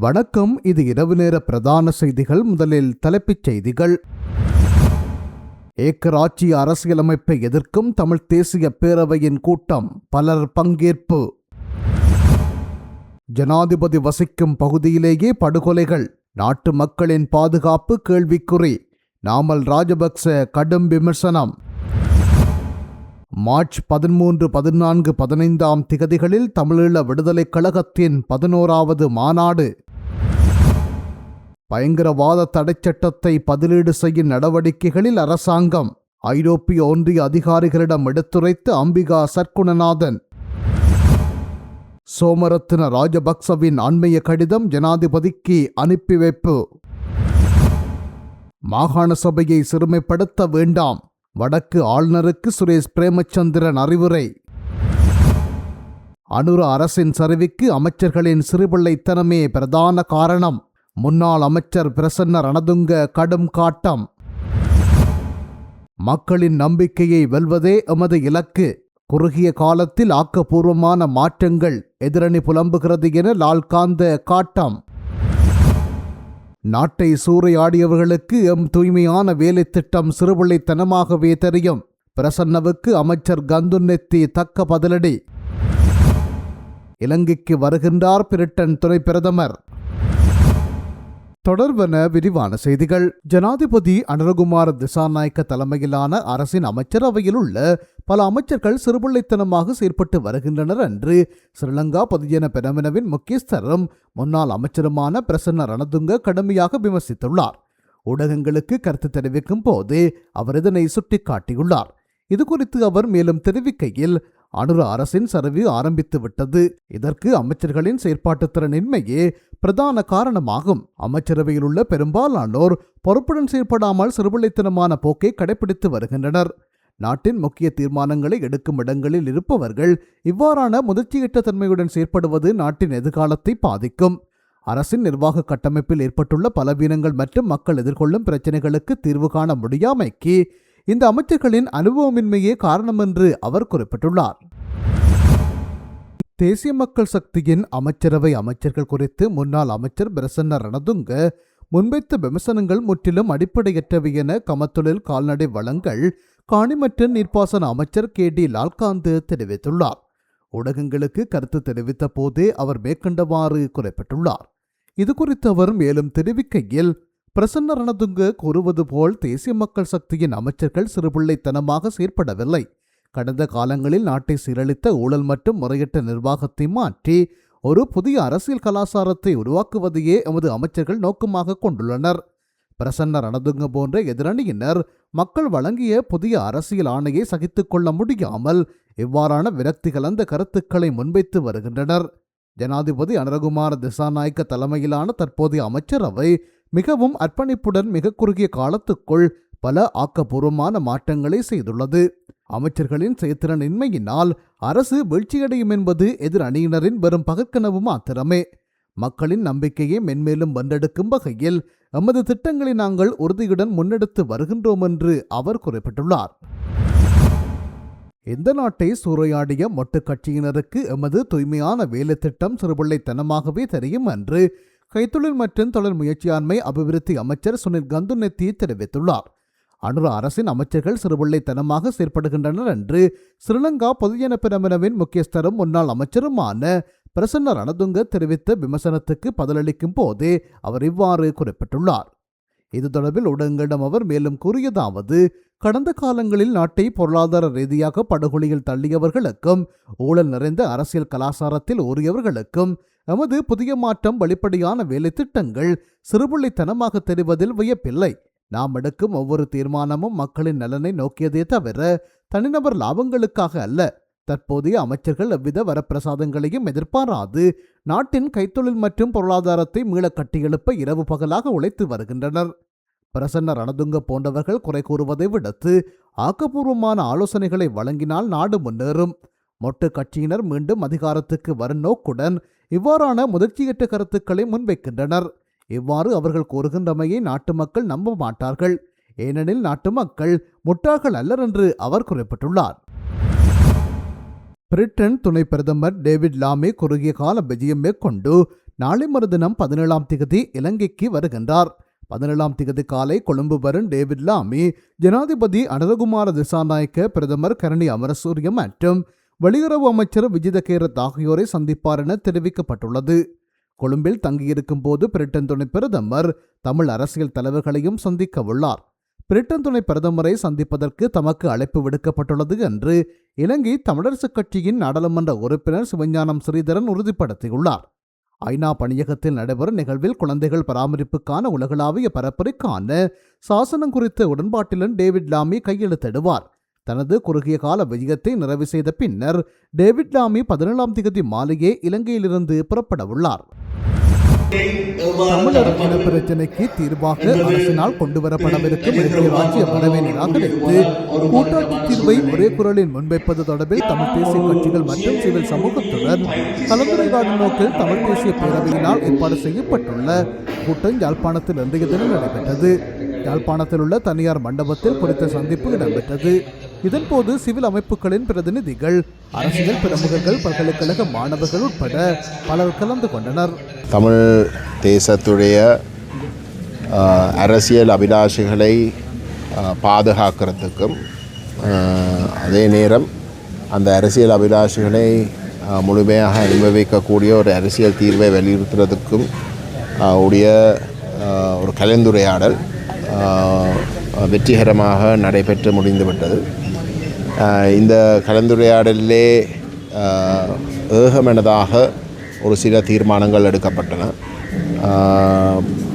வணக்கம். இது இரவு நேர பிரதான செய்திகள். முதலில் தலைப்புச் செய்திகள். ஏக்கராட்சி அரசியலமைப்பை எதிர்க்கும் தமிழ் தேசிய பேரவையின் கூட்டம், பலர் பங்கேற்பு. ஜனாதிபதி வசிக்கும் பகுதியிலேயே படுகொலைகள், நாட்டு மக்களின் பாதுகாப்பு கேள்விக்குறி. நாமல் ராஜபக்ச கடும் விமர்சனம். மார்ச் 13, 14, 15 திகதிகளில் தமிழீழ விடுதலைக் கழகத்தின் 11வது மாநாடு. பயங்கரவாத தடைச்சட்டத்தை பதிலீடு செய்யும் நடவடிக்கைகளில் அரசாங்கம், ஐரோப்பிய ஒன்றிய அதிகாரிகளிடம் எடுத்துரைத்த அம்பிகா சற்குணநாதன். சோமரத்ன ராஜபக்சவின் அண்மைய கடிதம் ஜனாதிபதிக்கு அனுப்பி வைப்பு. மாகாண சபையை சிறுமைப்படுத்த வேண்டாம், வடக்கு ஆளுநருக்கு சுரேஷ் பிரேமச்சந்திரன் அறிவுரை. அனுர அரசின் சரிவுக்கு அமைச்சர்களின் சிறுபிள்ளைத்தனமே பிரதான காரணம், முன்னாள் அமைச்சர் பிரசன்ன ரணதுங்க கடும் காட்டம். மக்களின் நம்பிக்கையை வெல்வதே எமது இலக்கு, குறுகிய காலத்தில் ஆக்கப்பூர்வமான மாற்றங்கள் எதிரணி புலம்புகிறது என லால்காந்த காட்டம். நாட்டை சூறையாடியவர்களுக்கு எம் தூய்மையான வேலை திட்டம் சிறுபிள்ளைத்தனமாகவே தெரியும், பிரசன்னவுக்கு அமைச்சர் கந்துன்னெத்தி தக்க பதிலடி. இலங்கைக்கு வருகின்றார் பிரிட்டன் துணை பிரதமர். தொடர்வன விரிவான செய்திகள். ஜனாதிபதி அனுரகுமார திசாநாயக்க தலைமையிலான அரசின் அமைச்சரவையில் உள்ள பல அமைச்சர்கள் சிறுபிள்ளைத்தனமாக செயற்பட்டு வருகின்றனர் என்று ஸ்ரீலங்கா பொதுஜன பெரமுனவின் முக்கியஸ்தரும் முன்னாள் அமைச்சருமான பிரசன்ன ரணதுங்க கடுமையாக விமர்சித்துள்ளார். ஊடகங்களுக்கு கருத்து தெரிவிக்கும் போது அவர் இதனை சுட்டிக்காட்டியுள்ளார். இதுகுறித்து அவர் மேலும் தெரிவிக்கையில், அனுர அரசின் சரிவு ஆரம்பித்து விட்டது, இதற்கு அமைச்சர்களின் செயற்பாட்டு திறனின்மையே பிரதான காரணமாகும். அமைச்சரவையில் உள்ள பெரும்பாலானோர் பொறுப்புடன் செயற்படாமல் சிறுபிள்ளைத்தனமான போக்கை கடைபிடித்து வருகின்றனர். நாட்டின் முக்கிய தீர்மானங்களை எடுக்கும் இடங்களில் இருப்பவர்கள் இவ்வாறான முதிர்ச்சியற்ற தன்மையுடன் செயற்படுவது நாட்டின் எதிர்காலத்தை பாதிக்கும். அரசின் நிர்வாக கட்டமைப்பில் ஏற்பட்டுள்ள பலவீனங்கள் மற்றும் மக்கள் எதிர்கொள்ளும் பிரச்சினைகளுக்கு தீர்வு காண முடியாமைக்கு இந்த அமைச்சர்களின் அனுபவமின்மையே காரணம் என்று அவர் குறிப்பிட்டுள்ளார். தேசிய மக்கள் சக்தியின் அமைச்சரவை அமைச்சர்கள் குறித்து முன்னாள் அமைச்சர் பிரசன்ன ரணதுங்க முன்வைத்த விமர்சனங்கள் முற்றிலும் அடிப்படையற்றவை என கமத்தொழில் கால்நடை வளங்கள் காணி மற்றும் நீர்ப்பாசன அமைச்சர் KD லால்காந்து தெரிவித்துள்ளார். ஊடகங்களுக்கு கருத்து தெரிவித்த போதே அவர் மேற்கண்டவாறு குறிப்பிட்டுள்ளார். இதுகுறித்து அவர் மேலும் தெரிவிக்கையில், பிரசன்ன ரணதுங்க கூறுவது போல் தேசிய மக்கள் சக்தியின் அமைச்சர்கள் சிறுபிள்ளைத்தனமாக செயற்படவில்லை. கடந்த காலங்களில் நாட்டை சீரழித்த ஊழல் மற்றும் முறையற்ற நிர்வாகத்தை மாற்றி ஒரு புதிய அரசியல் கலாச்சாரத்தை உருவாக்குவதையே எமது அமைச்சர்கள் நோக்கமாக கொண்டுள்ளனர். பிரசன்ன ரணதுங்க போன்ற எதிரணியினர் மக்கள் வழங்கிய புதிய அரசியல் ஆணையை சகித்துக் கொள்ள முடியாமல் இவ்வாறான விரக்தி கலந்த கருத்துக்களை முன்வைத்து வருகின்றனர். ஜனாதிபதி அனுரகுமார திசாநாயக்க தலைமையிலான தற்போதைய அமைச்சரவை மிகவும் அர்ப்பணிப்புடன் மிக குறுகிய காலத்துக்குள் பல ஆக்கப்பூர்வமான மாற்றங்களை செய்துள்ளது. அமைச்சர்களின் செயற்திறனின்மையினால் அரசு வீழ்ச்சியடையும் என்பது எதிர் அணியினரின் வெறும் பகற்கனவு மாத்திரமே. மக்களின் நம்பிக்கையை மென்மேலும் வென்றெடுக்கும் வகையில் எமது திட்டங்களை நாங்கள் உறுதியுடன் முன்னெடுத்து வருகின்றோம் என்று அவர் குறிப்பிட்டுள்ளார். இந்த நாட்டை சூறையாடிய மொட்டு கட்சியினருக்கு எமது தூய்மையான வேலை திட்டம் சிறுபிள்ளைத்தனமாகவே தெரியும் என்று கைத்தொழில் மற்றும் தொழில் முயற்சியாண்மை அபிவிருத்தி அமைச்சர் சுனில் கந்துன்னெத்தி தெரிவித்துள்ளார். அனுர அரசின் அமைச்சர்கள் சிறுபிள்ளைத்தனமாக செயற்படுகின்றனர் என்று ஸ்ரீலங்கா பொதுஜன பெரமுனவின் முக்கியஸ்தரும் முன்னாள் அமைச்சருமான பிரசன்ன ரணதுங்க தெரிவித்த விமர்சனத்துக்கு பதிலளிக்கும் போதே அவர் இவ்வாறு குறிப்பிட்டுள்ளார். இது தொடர்பில் ஊடகங்களிடம் அவர் மேலும் கூறியதாவது, கடந்த காலங்களில் நாட்டை பொருளாதார ரீதியாக படுகொலியில் தள்ளியவர்களுக்கும் ஊழல் நிறைந்த அரசியல் கலாச்சாரத்தில் ஊறியவர்களுக்கும் எமது புதிய மாற்றம் வெளிப்படையான வேலை திட்டங்கள் சிறுபிள்ளைத்தனமாக தெரிவதில் வியப்பில்லை. நாம் எடுக்கும் ஒவ்வொரு தீர்மானமும் மக்களின் நலனை நோக்கியதே தவிர தனிநபர் லாபங்களுக்காக அல்ல. தற்போதைய அமைச்சர்கள் எவ்வித வரப்பிரசாதங்களையும் எதிர்பாராது நாட்டின் கைத்தொழில் மற்றும் பொருளாதாரத்தை மீள கட்டியெழுப்ப இரவு பகலாக உழைத்து வருகின்றனர். பிரசன்ன ரணதுங்க போன்றவர்கள் குறை கூறுவதை விடுத்து ஆக்கப்பூர்வமான ஆலோசனைகளை வழங்கினால் நாடு முன்னேறும். மொட்டு கட்சியினர் மீண்டும் அதிகாரத்துக்கு வரும் நோக்குடன் இவ்வாறான முதிர்ச்சியற்ற கருத்துக்களை முன்வைக்கின்றனர். இவ்வாறு அவர்கள் கூறுகின்றமையை நாட்டு மக்கள் நம்ப மாட்டார்கள். ஏனெனில் நாட்டு மக்கள் முட்டாள்கள் அல்லர் என்று அவர் குறிப்பிட்டுள்ளார். பிரிட்டன் துணை பிரதமர் டேவிட் லாமே குறுகிய கால விஜயம் மேற்கொண்டு நாளை மறுதினம் 17ஆம் திகதி இலங்கைக்கு வருகின்றார். 17ஆம் திகதி காலை கொழும்பு வரும் டேவிட் லாமி ஜனாதிபதி அனுரகுமார திசாநாயக்க, பிரதமர் கரணி அமரசூரிய மற்றும் வெளியுறவு அமைச்சர் விஜித கேரத் ஆகியோரை சந்திப்பார் என தெரிவிக்கப்பட்டுள்ளது. கொழும்பில் தங்கியிருக்கும் போது பிரிட்டன் துணை பிரதமர் தமிழ் அரசியல் தலைவர்களையும் சந்திக்க உள்ளார். பிரிட்டன் துணை பிரதமரை சந்திப்பதற்கு தமக்கு அழைப்பு விடுக்கப்பட்டுள்ளது என்று இலங்கை தமிழரசுக் கட்சியின் நாடாளுமன்ற உறுப்பினர் சிவஞானம் ஸ்ரீதரன் உறுதிப்படுத்தியுள்ளார். ஐநா பணியகத்தில் நடைபெறும் நிகழ்வில் குழந்தைகள் பராமரிப்புக்கான உலகளாவிய பரப்புரைக்கான சாசனம் குறித்த உடன்பாட்டிலும் டேவிட் லாமி கையெழுத்திடுவார். தனது குறுகிய கால விஜயத்தை நிறைவு செய்த பின்னர் டேவிட் லாமி 17ஆம் திகதி மாலையே இலங்கையிலிருந்து புறப்பட உள்ளார். தமிழர் இன பிரச்சினைக்கு தீர்வாக அரசினால் கொண்டுவரப்படவிருக்கும் இலங்கை ராஜ்ய வரவை நிராகரித்து கூட்டாட்சி தீர்வை ஒரே குரலில் முன்வைப்பது தொடர்பில் தமிழ் தேசிய கட்சிகள் மற்றும் சிவில் சமூகத்துடன் கலந்துரையாடும் நோக்கில் தமிழ் தேசிய பேரவையினால் ஏற்பாடு செய்யப்பட்டுள்ள கூட்டம் யாழ்ப்பாணத்தில் இன்றைய தினம் நடைபெற்றது. யாழ்ப்பாணத்தில் உள்ள தனியார் மண்டபத்தில் குறித்த சந்திப்பு இடம்பெற்றது. இதன்போது சிவில் அமைப்புகளின் பிரதிநிதிகள், அரசியல் பிரமுகர்கள், பல்கலைக்கழக மாணவர்கள் உட்பட பலர் கலந்து கொண்டனர். தமிழ் தேசத்துடைய அரசியல் அபிலாஷைகளை பாதுகாக்கிறதுக்கும் அதே நேரம் அந்த அரசியல் அபிலாஷைகளை முழுமையாக அனுபவிக்கக்கூடிய ஒரு அரசியல் தீர்வை வலியுறுத்துறதுக்கும் உடைய ஒரு கலந்துரையாடல் வெற்றிகரமாக நடைபெற்று முடிந்துவிட்டது. இந்த கலந்துரையாடலிலே ஏகமனதாக ஒரு சில தீர்மானங்கள் எடுக்கப்பட்டன.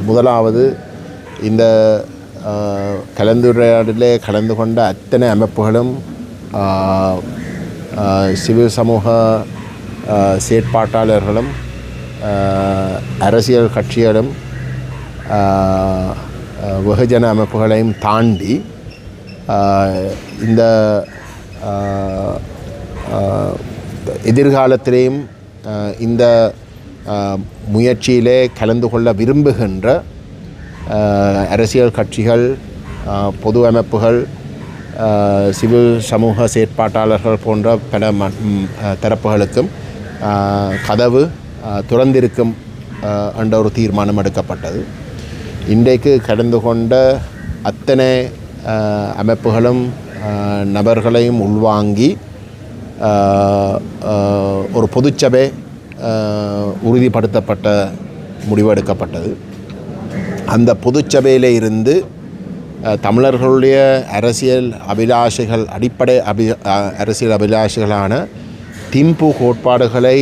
முதலாவது, இந்த கலந்துரையாடலிலே கலந்து கொண்ட அத்தனை அமைப்புகளும் சிவில் சமூக செயற்பாட்டாளர்களும் அரசியல் கட்சிகளும் வெகுஜன அமைப்புகளையும் தாண்டி இந்த எதிர்காலத்திலேயும் இந்த முயற்சியிலே கலந்து கொள்ள விரும்புகின்ற அரசியல் கட்சிகள், பொது அமைப்புகள், சிவில் சமூக செயற்பாட்டாளர்கள் போன்ற பல தரப்புகளுக்கும் கதவு துறந்திருக்கும் என்ற ஒரு தீர்மானம் எடுக்கப்பட்டது. இன்றைக்கு கலந்து கொண்ட அத்தனை அமைப்புகளும் நபர்களையும் உள்வாங்கி ஒரு பொதுச்சபை உறுதிப்படுத்தப்பட்ட முடிவெடுக்கப்பட்டது. அந்த பொதுச்சபையிலே இருந்து தமிழர்களுடைய அரசியல் அபிலாஷைகள், அடிப்படை அரசியல் அபிலாஷைகளான திம்பு கோட்பாடுகளை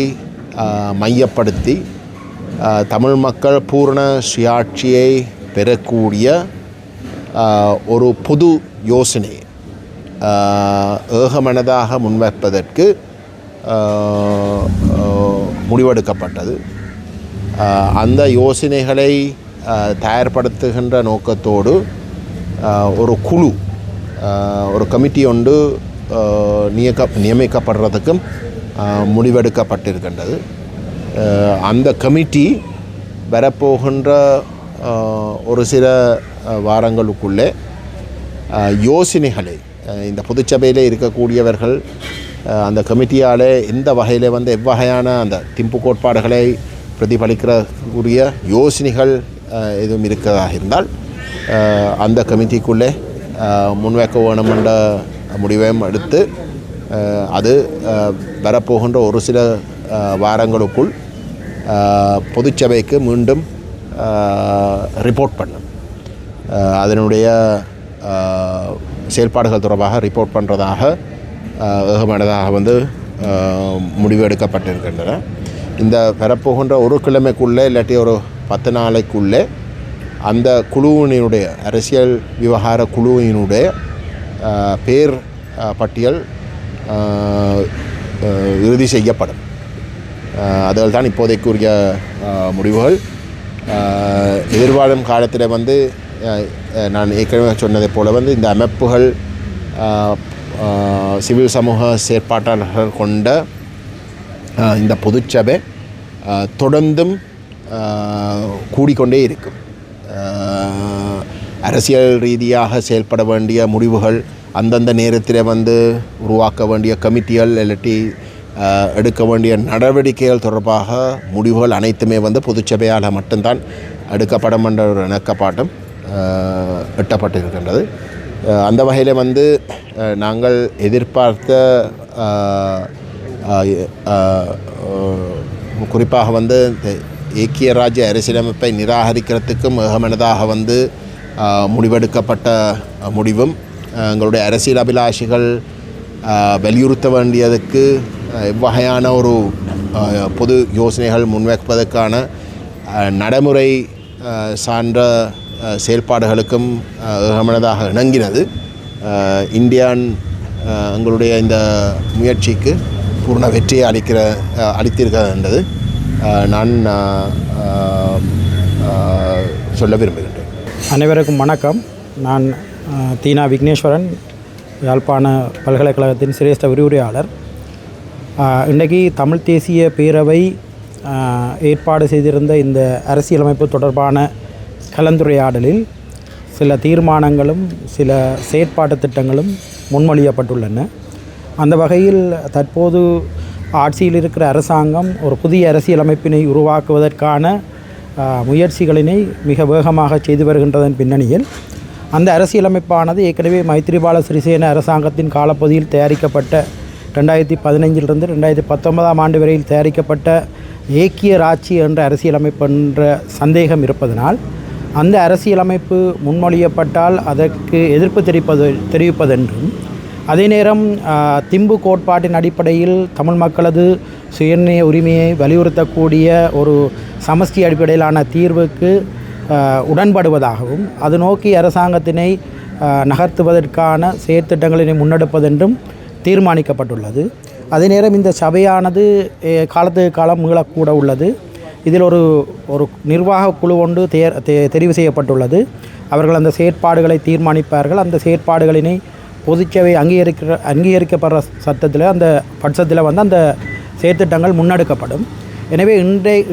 மையப்படுத்தி தமிழ் மக்கள் பூரண சுயாட்சியை பெறக்கூடிய ஒரு பொது யோசனை ஏகமனதாக முன்வைப்பதற்கு முடிவெடுக்கப்பட்டது. அந்த யோசனைகளை தயார்படுத்துகின்ற நோக்கத்தோடு ஒரு குழு, ஒரு கமிட்டி ஒன்று நியமிக்கப்படுறதுக்கும் முடிவெடுக்கப்பட்டிருக்கின்றது. அந்த கமிட்டி வரப்போகின்ற ஒரு சில வாரங்களுக்குள்ளே யோசனைகளை, இந்த பொதுச்சபையிலே இருக்கக்கூடியவர்கள் அந்த கமிட்டியால் எந்த வகையில் எவ்வகையான அந்த திம்பு கோட்பாடுகளை பிரதிபலிக்கிறக்கூடிய யோசனைகள் எதுவும் இருக்கிறதாக இருந்தால் அந்த கமிட்டிக்குள்ளே முன்வைக்க வேணும் என்ற முடிவையும் எடுத்து அது வரப்போகின்ற ஒரு சில வாரங்களுக்குள் பொதுச்சபைக்கு மீண்டும் ரிப்போர்ட் பண்ணும். அதனுடைய செயல்பாடுகள் தொடர்பாக ரிப்போர்ட் பண்ணுறதாக ஏகமனதாக முடிவு எடுக்கப்பட்டிருக்கின்றன. இந்த வரப்போகின்ற ஒரு கிழமைக்குள்ளே இல்லாட்டி ஒரு 10 நாளைக்குள்ளே அந்த குழுவினுடைய, அரசியல் விவகார குழுவினுடைய பேர் பட்டியல் இறுதி செய்யப்படும். அதில் தான் இப்போதைக்குரிய முடிவுகள். எதிர்வாழும் காலத்தில் நான் ஏற்கனவே சொன்னதை போல் இந்த அமைப்புகள், சிவில் சமூக செயற்பாட்டாளர்கள் கொண்ட இந்த பொதுச்சபை தொடர்ந்தும் கூடிக்கொண்டே இருக்கும். அரசியல் ரீதியாக செயல்பட வேண்டிய முடிவுகள், அந்தந்த நேரத்தில் உருவாக்க வேண்டிய கமிட்டிகள், இல்லாட்டி எடுக்க வேண்டிய நடவடிக்கைகள் தொடர்பாக முடிவுகள் அனைத்துமே வந்து பொதுச்சபையால் மட்டும்தான் எடுக்கப்படும் என்ற ஒரு இணக்கப்பாட்டும் எட்டப்பட்டிருக்கின்றது. அந்த வகையில் வந்து நாங்கள் எதிர்பார்த்த குறிப்பாக வந்து ஏக்கிய ராஜ்ய அரசியலமைப்பை நிராகரிக்கிறதுக்கும் ஏகமனதாக வந்து முடிவெடுக்கப்பட்ட முடிவும் எங்களுடைய அரசியல் அபிலாஷிகள் வலியுறுத்த வேண்டியதுக்கு எவ்வகையான ஒரு பொது யோசனைகள் முன்வைப்பதற்கான நடைமுறை சார்ந்த செயல்பாடுகளுக்கும் ஏகமனதாக இணங்கினது இந்தியான் எங்களுடைய இந்த முயற்சிக்கு பூர்ண வெற்றியை அளித்திருக்கிறது என்றது நான் சொல்ல விரும்புகின்றேன். அனைவருக்கும் வணக்கம். நான் தீனா விக்னேஸ்வரன், யாழ்ப்பாண பல்கலைக்கழகத்தின் சிரேஷ்ட விரிவுரையாளர். இன்றைக்கி தமிழ் தேசிய பேரவை ஏற்பாடு செய்திருந்த இந்த அரசியலமைப்பு தொடர்பான கலந்துரையாடலில் சில தீர்மானங்களும் சில செயற்பாட்டு திட்டங்களும் முன்மொழியப்பட்டுள்ளன. அந்த வகையில் தற்போது ஆட்சியில் இருக்கிற அரசாங்கம் ஒரு புதிய அரசியலமைப்பினை உருவாக்குவதற்கான முயற்சிகளினை மிக வேகமாக செய்து வருகின்றதன் பின்னணியில் அந்த அரசியலமைப்பானது ஏற்கனவே மைத்திரிபால சிறிசேன அரசாங்கத்தின் காலப்பகுதியில் தயாரிக்கப்பட்ட 2015 2019 ஆண்டு வரையில் தயாரிக்கப்பட்ட ஏக்கிய ராட்சி என்ற அரசியலமைப்பு என்ற சந்தேகம் இருப்பதனால் அந்த அரசியலமைப்பு முன்மொழியப்பட்டால் அதற்கு எதிர்ப்பு தெரிவிப்பதென்றும் அதே நேரம் திம்பு கோட்பாட்டின் அடிப்படையில் தமிழ் மக்களது சுயநிர்ணய உரிமையை வலியுறுத்தக்கூடிய ஒரு சமஷ்டி அடிப்படையிலான தீர்வுக்கு உடன்படுவதாகவும் அது நோக்கி அரசாங்கத்தினை நகர்த்துவதற்கான செயற்திட்டங்களினை முன்னெடுப்பதென்றும் தீர்மானிக்கப்பட்டுள்ளது. அதே நேரம் இந்த சபையானது காலத்துக்கு காலம் மீளக்கூட உள்ளது. இதில் ஒரு நிர்வாக குழு ஒன்று தெரிவு செய்யப்பட்டுள்ளது. அவர்கள் அந்த செயற்பாடுகளை தீர்மானிப்பார்கள். அந்த செயற்பாடுகளினை பொதுச்சபை அங்கீகரிக்கப்படுற சட்டத்தில் அந்த பட்சத்தில் வந்து அந்த செயற்திட்டங்கள் முன்னெடுக்கப்படும். எனவே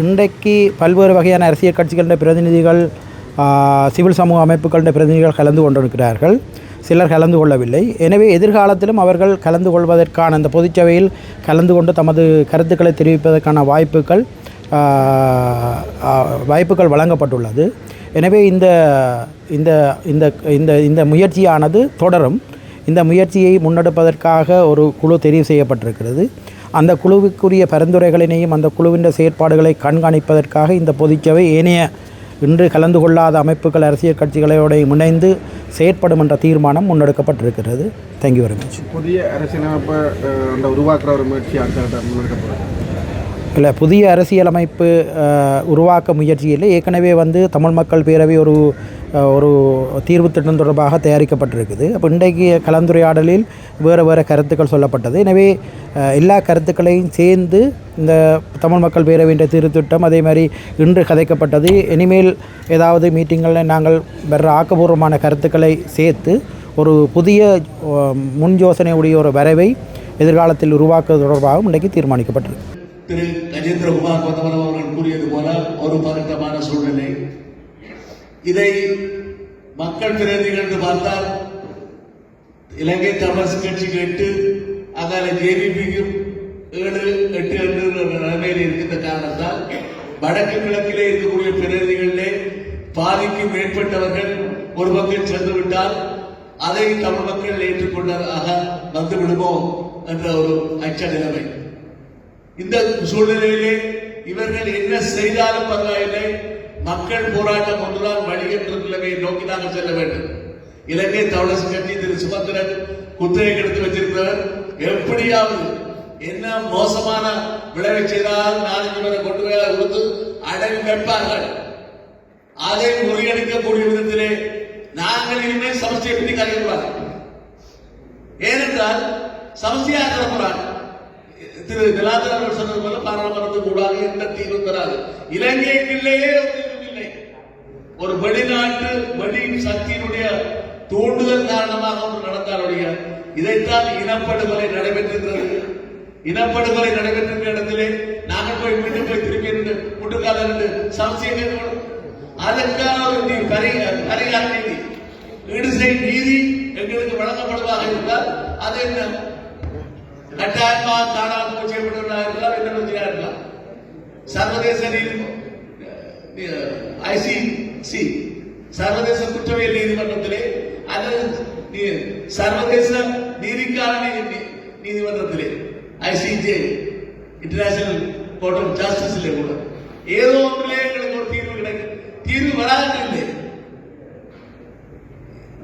இன்றைக்கு பல்வேறு வகையான அரசியல் கட்சிகளின் பிரதிநிதிகள், சிவில் சமூக அமைப்புகளின் பிரதிநிதிகள் கலந்து கொண்டிருக்கிறார்கள். சிலர் கலந்து கொள்ளவில்லை. எனவே எதிர்காலத்திலும் அவர்கள் கலந்து கொள்வதற்கான அந்த பொதுச்சபையில் கலந்து கொண்டு தமது கருத்துக்களை தெரிவிப்பதற்கான வாய்ப்புகள் வழங்கப்பட்டுள்ளது. எனவே இந்த இந்த இந்த இந்த இந்த முயற்சியானது தொடரும். இந்த முயற்சியை முன்னெடுப்பதற்காக ஒரு குழு தெரிவு செய்யப்பட்டிருக்கிறது. அந்த குழுவுக்குரிய பரிந்துரைகளினையும் அந்த குழுவின் செயற்பாடுகளை கண்காணிப்பதற்காக இந்த பொதுச்சபை ஏனைய இன்று கலந்து கொள்ளாத அமைப்புகள் அரசியல் கட்சிகளோடு இணைந்து செயற்படும் என்ற தீர்மானம் முன்னெடுக்கப்பட்டிருக்கிறது. Thank you very much. புதிய அரசியலமைப்பை உருவாக்குற ஒரு முயற்சி முன்னெடுக்கப்படுகிறது. இல்லை, புதிய அரசியலமைப்பு உருவாக்க முயற்சியில் ஏற்கனவே வந்து தமிழ் மக்கள் பேரவை ஒரு தீர்வு திட்டம் தொடர்பாக தயாரிக்கப்பட்டிருக்குது. அப்போ இன்றைக்கு கலந்துரையாடலில் வேறு கருத்துக்கள் சொல்லப்பட்டது. எனவே எல்லா கருத்துக்களையும் சேர்ந்து இந்த தமிழ் மக்கள் பேரவையின் தீர்வு திட்டம் அதே மாதிரி இன்று கதைக்கப்பட்டது. இனிமேல் ஏதாவது மீட்டிங்களில் நாங்கள் வேறு ஆக்கப்பூர்வமான கருத்துக்களை சேர்த்து ஒரு புதிய முன் யோசனையுடைய ஒரு வரைவை எதிர்காலத்தில் உருவாக்குவது தொடர்பாகவும் இன்றைக்கு தீர்மானிக்கப்பட்டிருக்கு. திரு கஜேந்திரகுமார் பொன்னமனம் அவர்கள் கூறியது போல ஒரு பதட்டமான சூழ்நிலை. இதை மக்கள் பிரதிநிதிகள் என்று பார்த்தால் இலங்கை தமிழரசு கட்சிக்கு 8, அதால ஜேவிபிக்கும் 7-8 என்ற நிலைமையில் இருக்கின்ற காரணத்தால் வடக்கு கிழக்கிலே இருக்கக்கூடிய பிரதிநிதிகளிலே பாதிக்கும் மேற்பட்டவர்கள் ஒரு பக்கம் சென்றுவிட்டால் அதை தமிழ் மக்கள் ஏற்றுக்கொண்டதாக வந்து விடுமோ என்ற ஒரு அச்ச நிலைமை. இந்த சூழ்நிலையிலே இவர்கள் என்ன செய்தாலும் பரவாயில்லை, மக்கள் போராட்டம் ஒன்றுதான் வழி என்ற நிலைமையை நோக்கி நாங்கள் செல்ல வேண்டும். இலங்கை தமிழரசு கட்சி திரு சுமந்திரன் குத்தகை எடுத்து வச்சிருக்கிறவர் எப்படியாவது என்ன மோசமான விளைவை செய்தால் 4 பேரை கொண்டு போய் கொடுத்து அடங்கி வைப்பார்கள். அதை முறியடிக்கக்கூடிய விதத்திலே நாங்கள் இனிமேல் சமஸ்டியை பற்றி கருதுவார். ஏனென்றால் சமஸ்டியாக போறாங்க. திரு நிலாந்தர் அவர்கள் சொன்னது போல பாராளுமன்றத்துக்கு கூடாது எந்த தீர்வும் தராது. இலங்கைக்குள்ளேயே இல்லை. ஒரு வெளிநாட்டு வெளி சக்தியினுடைய தூண்டுதல் காரணமாக ஒன்று நடந்தாலுடைய இதைத்தான் இனப்படுகொலை நடைபெற்றிருக்கிறது. இனப்படுகொலை நடைபெற்றிருக்கிற இடத்திலே நாங்கள் போய் மீண்டும் போய் திருப்பி இருந்து முட்டுக்கால இருந்து சமஸ்டியை அதற்கான ஒரு பரிகார நீதி, ஈடுசெய் நீதி எங்களுக்கு வழங்கப்படுவதாக இருந்தால் அது என்ன கட்டாயமாக காணாமல் செய்யப்பட்டவர்களாக இருக்கலாம், என்ன பிரச்சனையாக இருக்கலாம். சர்வதேச ஐசிசி சர்வதேச குற்றவியல் நீதிமன்றத்திலே அல்லது சர்வதேச நீதிக்கான நீதிமன்றத்திலே ஐசிஜே இன்டர்நேஷனல் கோர்ட் ஆஃப் ஜஸ்டிஸ்ல கூட ஏதோ ஒன்றிலே எங்களுக்கு ஒரு தீர்வு கிடைக்கும். தீர்வு வராதில்லை.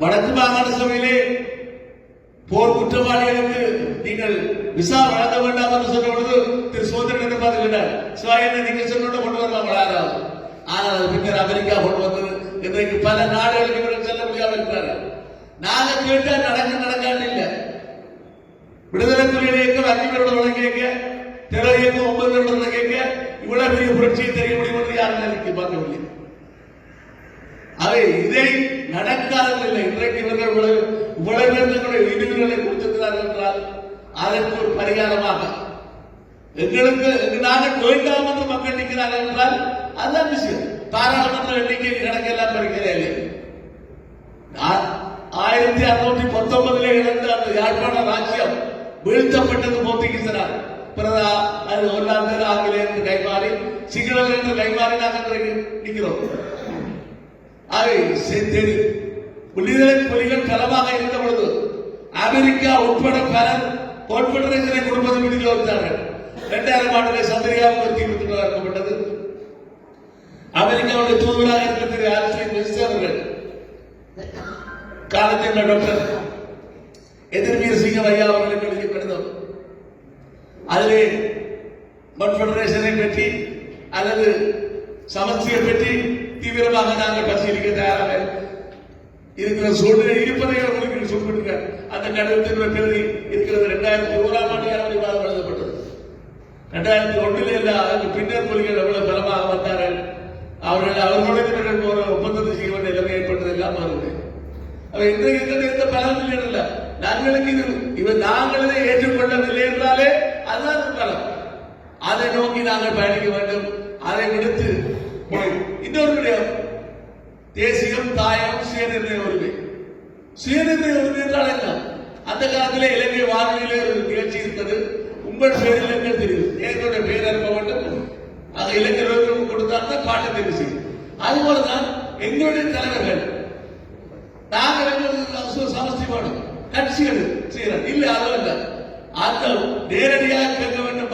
வடக்கு மாகாண சபையிலே போர் குற்றவாளிகளுக்கு நீங்கள் விசா வழங்க வேண்டாம் என்று சொன்ன பொழுது திரு சோதரன் என்று பார்த்துக்கிட்டார். என்ன நீங்க சொன்ன கொண்டு வருவாங்களா? ஆனால் பின்னர் அமெரிக்கா கொண்டு வந்தது. இன்றைக்கு பல நாடுகளுக்கு இவர்கள் செல்ல முடியாமல் இருக்கிறார்கள். நாங்க கேட்டா நடக்காது இல்லை. விடுதலை புலிகள் இயக்கம் அங்கீகாரோட வழங்கிய திரை இயக்கம் 9 வழங்கிய இவ்வளவு பெரிய புரட்சியை தெரிய முடியும் என்று யாரும் நினைக்க பார்க்கவில்லை. அவை இதை நடக்காததில்லை. இன்றைக்கு இவர்கள் இவ்வளவு தங்களுடைய விதிகளை கொடுத்திருக்கிறார்கள் என்றால் அதற்கு ஒரு பரிகாரமாக எங்களுக்கு நாங்கள் வேண்டாம் என்று மக்கள் நிற்கிறார்கள் என்றால் அதுதான் விஷயம். பாராளுமன்ற எண்ணிக்கை கணக்கெல்லாம் பறிக்கிறேன். 1619 இழந்த அந்த யாழ்ப்பாண ராஜ்யம் வீழ்த்தப்பட்டது போர்த்துகீசரால். அது ஒன்றாம் ஆங்கிலேயருக்கு கைமாறி சிங்களர்கள் கைமாறி நாங்கள் நிற்கிறோம். விடுதலை புலிகள் களமாக இருந்த பொழுது அமெரிக்கா உட்பட பலர் கான்ஃபெடரேஷனை கொடுப்பது விதிகள் வந்தார்கள். 2000 ஆண்டிலே சந்திரியாவுக்கு தீர்வு வழங்கப்பட்டது. அமெரிக்காவுடைய தூதுவராக இருக்கிற ஆல்ஃபிரட் வெஸ்ட் அவர்கள் காலத்தில் டாக்டர் எதிர்வீர் சிங்கம் ஐயா அவர்களுக்கு எழுதிய கடிதம், அதிலே கான்ஃபெடரேஷனை பற்றி அல்லது சமஸ்தியை பற்றி தீவிரமாக நாங்கள் பரிசீலிக்க தயாராக இருக்கிற சூழ்நிலை இருப்பதை அவர்களுக்கு சொல்லிவிட்டு அந்த கடிதத்தின் பிரதி இருக்கிறது. 2001 ஆண்டு விவாதம் எழுதப்பட்டது. 2001 இல்ல அதற்கு பின்னர் புலிகள் எவ்வளவு பலமாக வந்தார்கள். அவர்களுடைய ஒரு ஒப்பந்தத்தை செய்ய வேண்டிய நிலைமை ஏற்பட்டது இல்லாமல் அவர்கள் இன்றைக்கு எந்த பலனும் இல்லை. நாங்களுக்கு நாங்களே ஏற்றுக்கொள்ளவில்லை என்றாலே அதுதான் பலம். அதை நோக்கி நாங்கள் பயணிக்க வேண்டும். அதை விடுத்து இன்னொரு விடயம், தேசியம், தாயம், சுயநிர்ணய உரிமை. சுயநிர்ணய உரிமை என்றால் என்ன? அந்த காலத்திலே இலங்கை வானொலியிலே ஒரு நிகழ்ச்சி இருந்தது. உங்கள் பேரில் என்ன தெரியும், எங்களுடைய பேர் அனுப்ப வேண்டும். அது இளைஞர்களுக்கு கொடுத்தாங்க பாட்டு தெரிவு செய்யும். அதுபோலதான் எங்களுடைய தலைவர்கள் நாங்கள் சமஸ்தி பாடும் கட்சிகள் செய்யறோம் இல்லை. அதுவும் இல்லை. அந்த நேரடியாக கேட்க வேண்டும்.